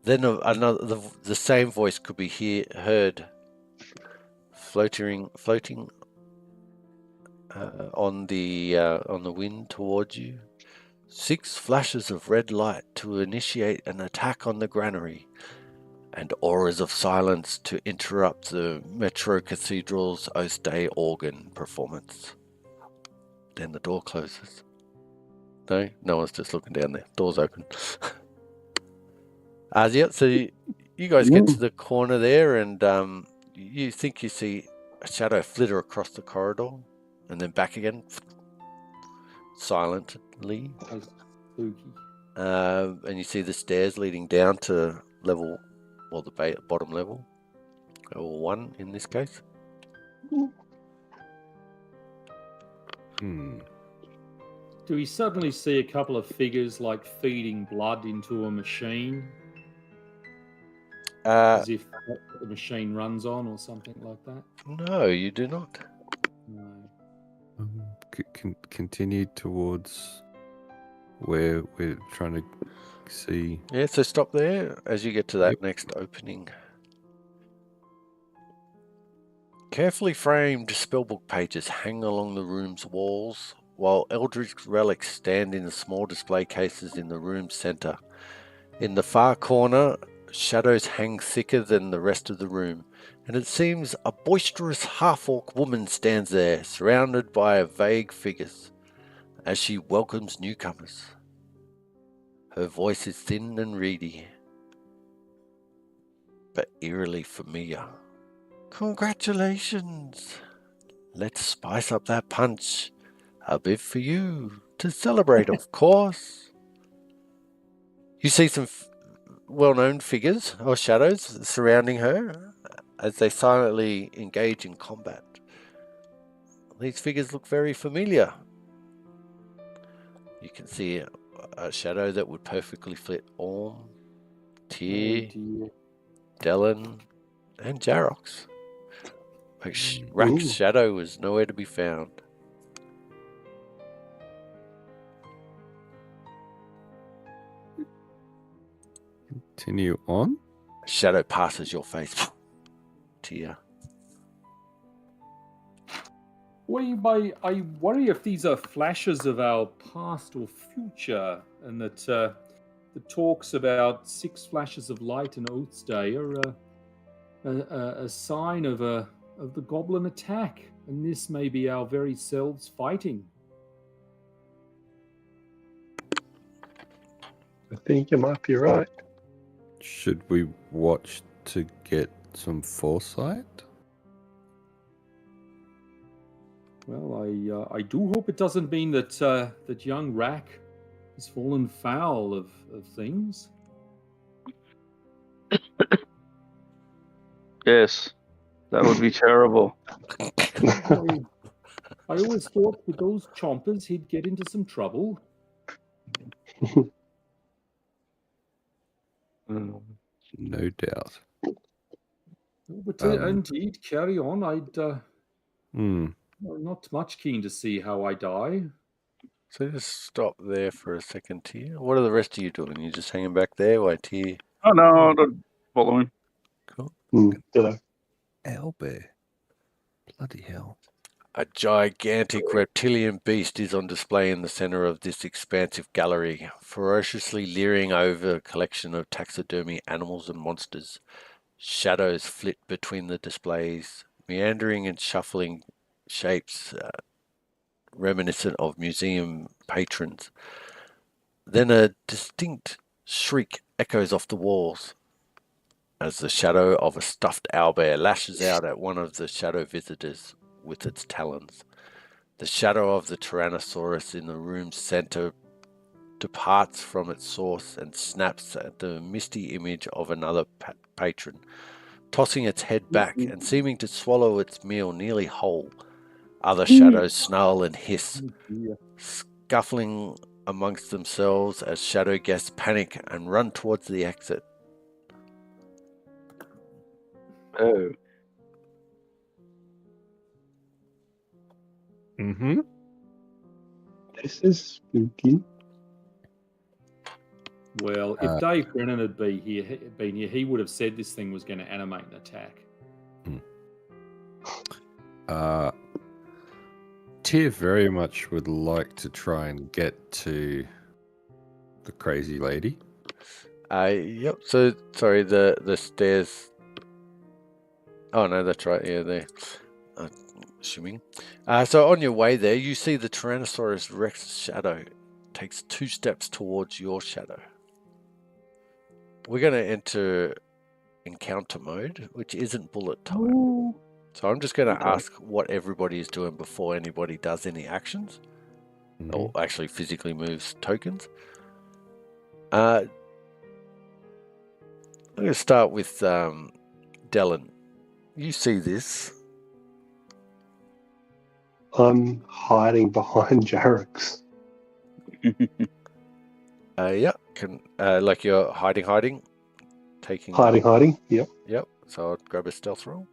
Then the same voice could be heard floating on the wind towards you. 6 flashes of red light to initiate an attack on the granary, and auras of silence to interrupt the Metro Cathedral's Oath Day organ performance. Then the door closes. No one's just looking down there. Door's open. Yeah, so you guys get to the corner there, and you think you see a shadow flitter across the corridor, and then back again, silently. And you see the stairs leading down to level, well, the bottom level, level 1 in this case. Do we suddenly see a couple of figures like feeding blood into a machine? As if the machine runs on or something like that? No, you do not. No. Continue towards where we're trying to see. Yeah, so stop there as you get to that next opening. Carefully framed spellbook pages hang along the room's walls, while eldritch relics stand in the small display cases in the room's center. In the far corner, shadows hang thicker than the rest of the room, and it seems a boisterous half-orc woman stands there, surrounded by vague figures, as she welcomes newcomers. Her voice is thin and reedy, but eerily familiar. Congratulations! Let's spice up that punch. A bit for you, to celebrate, of course. You see some well-known figures or shadows surrounding her as they silently engage in combat. These figures look very familiar. You can see a shadow that would perfectly fit Orm, Tyr, Dellen, and Jarox. Rack's shadow was nowhere to be found. Continue on. Shadow passes your face. Tyr. I worry if these are flashes of our past or future, and that the talks about 6 flashes of light and Oath's Day are a sign of the goblin attack, and this may be our very selves fighting. I think you might be right. Should we watch to get some foresight? Well, I do hope it doesn't mean that that young Rack has fallen foul of things. Yes, that would be terrible. I always thought with those chompers he'd get into some trouble. No doubt. But indeed, carry on. Well, not much keen to see how I die. So just stop there for a second, Tyr. What are the rest of you doing? You just hanging back there while Tyr? Oh no, I'm following. Cool. Ditto. Owlbear. Bloody hell. A gigantic reptilian beast is on display in the center of this expansive gallery, ferociously leering over a collection of taxidermy animals and monsters. Shadows flit between the displays, meandering and shuffling shapes reminiscent of museum patrons. Then a distinct shriek echoes off the walls as the shadow of a stuffed owlbear lashes out at one of the shadow visitors with its talons. The shadow of the Tyrannosaurus in the room's center departs from its source and snaps at the misty image of another patron, tossing its head back and seeming to swallow its meal nearly whole. Other shadows snarl and hiss, scuffling amongst themselves as shadow guests panic and run towards the exit. Oh. Mm-hmm. This is spooky. Well, if Dave Brennan had been here, he would have said this thing was going to animate an attack. Tyr very much would like to try and get to the crazy lady. Yep. So sorry, the stairs. Oh no, that's right. Yeah, there. Assuming. So on your way there, you see the Tyrannosaurus Rex's shadow takes 2 steps towards your shadow. We're going to enter encounter mode, which isn't bullet time. Ooh. So I'm just going to Okay. ask what everybody is doing before anybody does any actions, or actually physically moves tokens. I'm going to start with Dellen. You see this. I'm hiding behind Jarek's. Yeah, like you're hiding, taking Hiding. Yep. Yep. So I'll grab a stealth roll.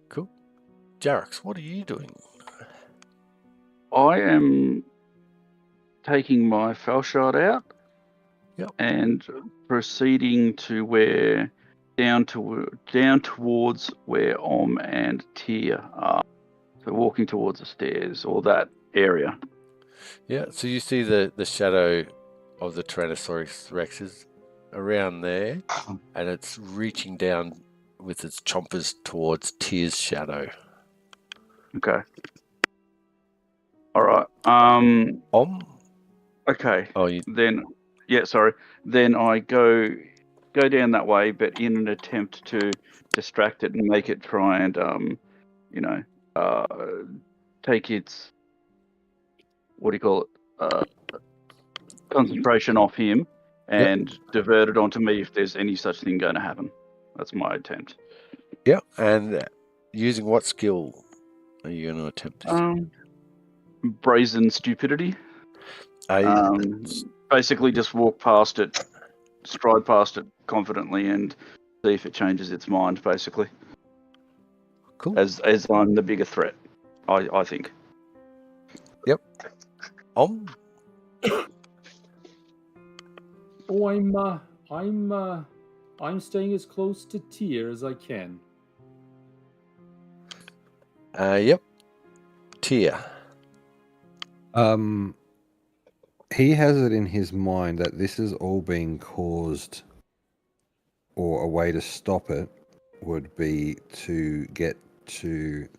Cool. Jarex, what are you doing? I am taking my fell shot out. Yep. And proceeding to where down towards where Om and Tyr are. So walking towards the stairs or that area. Yeah. So you see the shadow of the Tyrannosaurus Rex is around there, and it's reaching down with its chompers towards Tyr's shadow. Okay. All right. Okay. Oh, Then I go down that way, but in an attempt to distract it and make it try and take its concentration off him and divert it onto me if there's any such thing going to happen. That's my attempt. Yeah. And using what skill are you going to attempt this? Brazen stupidity. Basically, just walk past it, stride past it confidently, and see if it changes its mind. Basically, cool. As I'm the bigger threat, I think. Yep. Oh, I'm staying as close to Tyr as I can. Yep. Tyr. He has it in his mind that this is all being caused, or a way to stop it would be to get to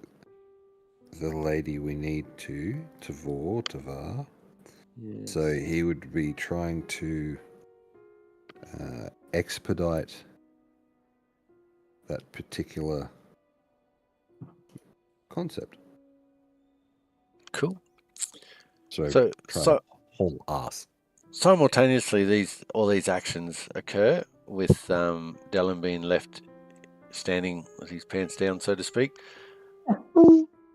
the lady we need to Tavar. Yes. So he would be trying to expedite that particular concept. Cool. So whole ass. Simultaneously, all these actions occur with Dellen being left standing with his pants down, so to speak.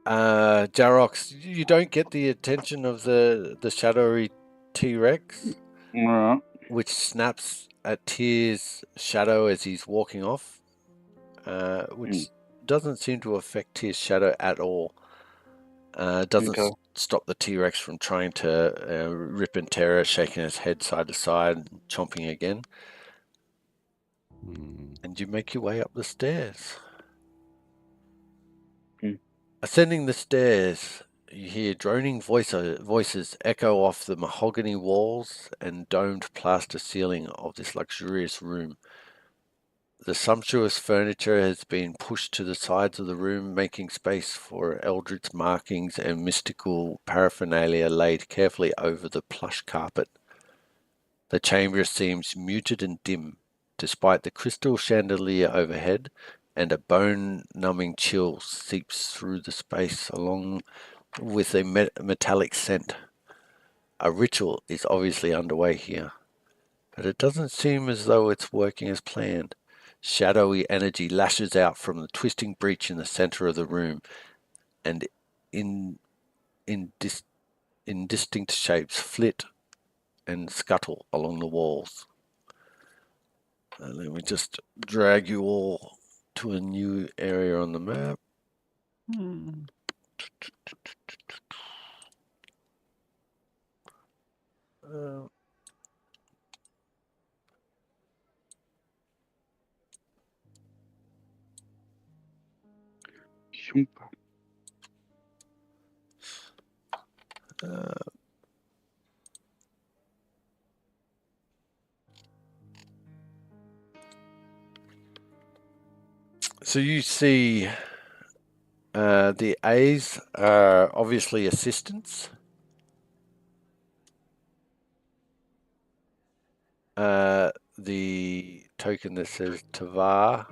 Jarox, you don't get the attention of the shadowy T-Rex, Right. which snaps at Tyr's shadow as he's walking off, which doesn't seem to affect his shadow at all. Doesn't stop the T-Rex from trying to rip in terror, shaking his head side to side, chomping again. And you make your way up the stairs. Ascending the stairs, you hear droning voices echo off the mahogany walls and domed plaster ceiling of this luxurious room. The sumptuous furniture has been pushed to the sides of the room, making space for eldritch markings and mystical paraphernalia laid carefully over the plush carpet. The chamber seems muted and dim, despite the crystal chandelier overhead, and a bone-numbing chill seeps through the space along with a metallic scent. A ritual is obviously underway here, but it doesn't seem as though it's working as planned. Shadowy energy lashes out from the twisting breach in the center of the room, and indistinct shapes flit and scuttle along the walls. Let me just drag you all to a new area on the map. So you see the A's are obviously assistants. The token that says Tavar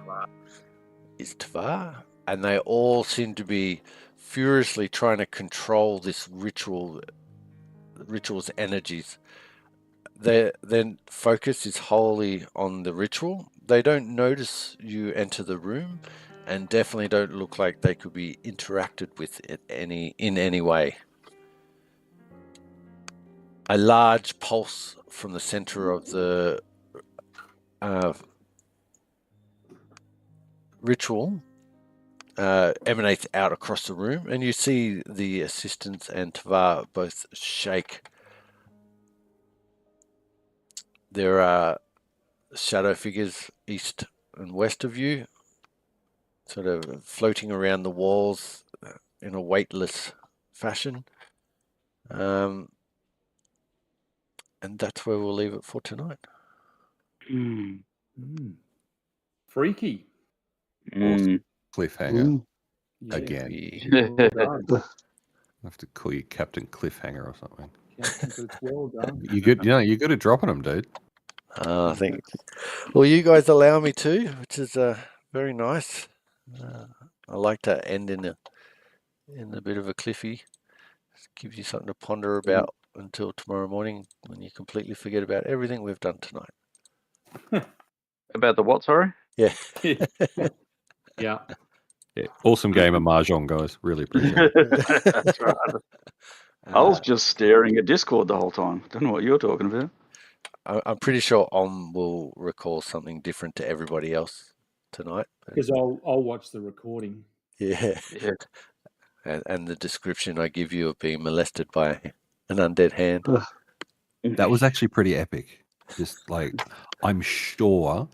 is Tavar, and they all seem to be furiously trying to control this ritual's energies. Their focus is wholly on the ritual. They don't notice you enter the room, and definitely don't look like they could be interacted with in any way. A large pulse from the center of the ritual emanates out across the room, and you see the assistants and Tavar both shake. There are shadow figures east and west of you, sort of floating around the walls in a weightless fashion. And that's where we'll leave it for tonight. Freaky. Awesome. Cliffhanger. Again. Well done. I have to call you Captain Cliffhanger or something. Captain, but it's well done. You good? You good at dropping them, dude. I think. Well, you guys allow me to, which is very nice. I like to end in a bit of a cliffy. It gives you something to ponder about until tomorrow morning when you completely forget about everything we've done tonight. About the what, sorry? Yeah. Yeah. Awesome game of Mahjong, guys. Really appreciate it. That's right. I was just staring at Discord the whole time. Don't know what you're talking about. I'm pretty sure Om will recall something different to everybody else tonight. Because I'll watch the recording. Yeah. And the description I give you of being molested by an undead hand. That was actually pretty epic. Just like, I'm sure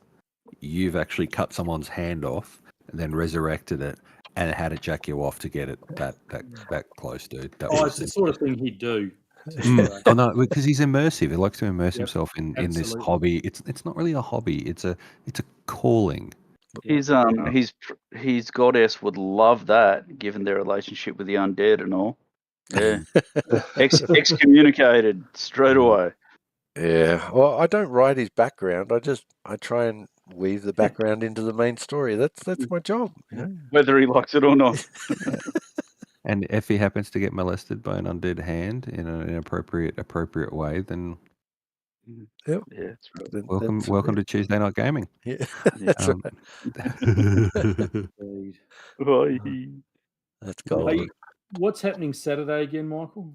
you've actually cut someone's hand off and then resurrected it and had to jack you off to get it that close, dude. It's the sort of thing he'd do. Oh no, because he's immersive. He likes to immerse himself in this hobby. It's not really a hobby. It's a calling. His goddess would love that, given their relationship with the undead and all. Yeah, excommunicated straight away. Yeah. Well, I don't write his background. I try and weave the background into the main story. That's my job. You know? Whether he likes it or not. And if he happens to get molested by an undead hand in an appropriate way, then yep. Yeah, that's right. Welcome to Tuesday Night Gaming. Yeah, that's right. That's cool. Hey, what's happening Saturday again, Michael?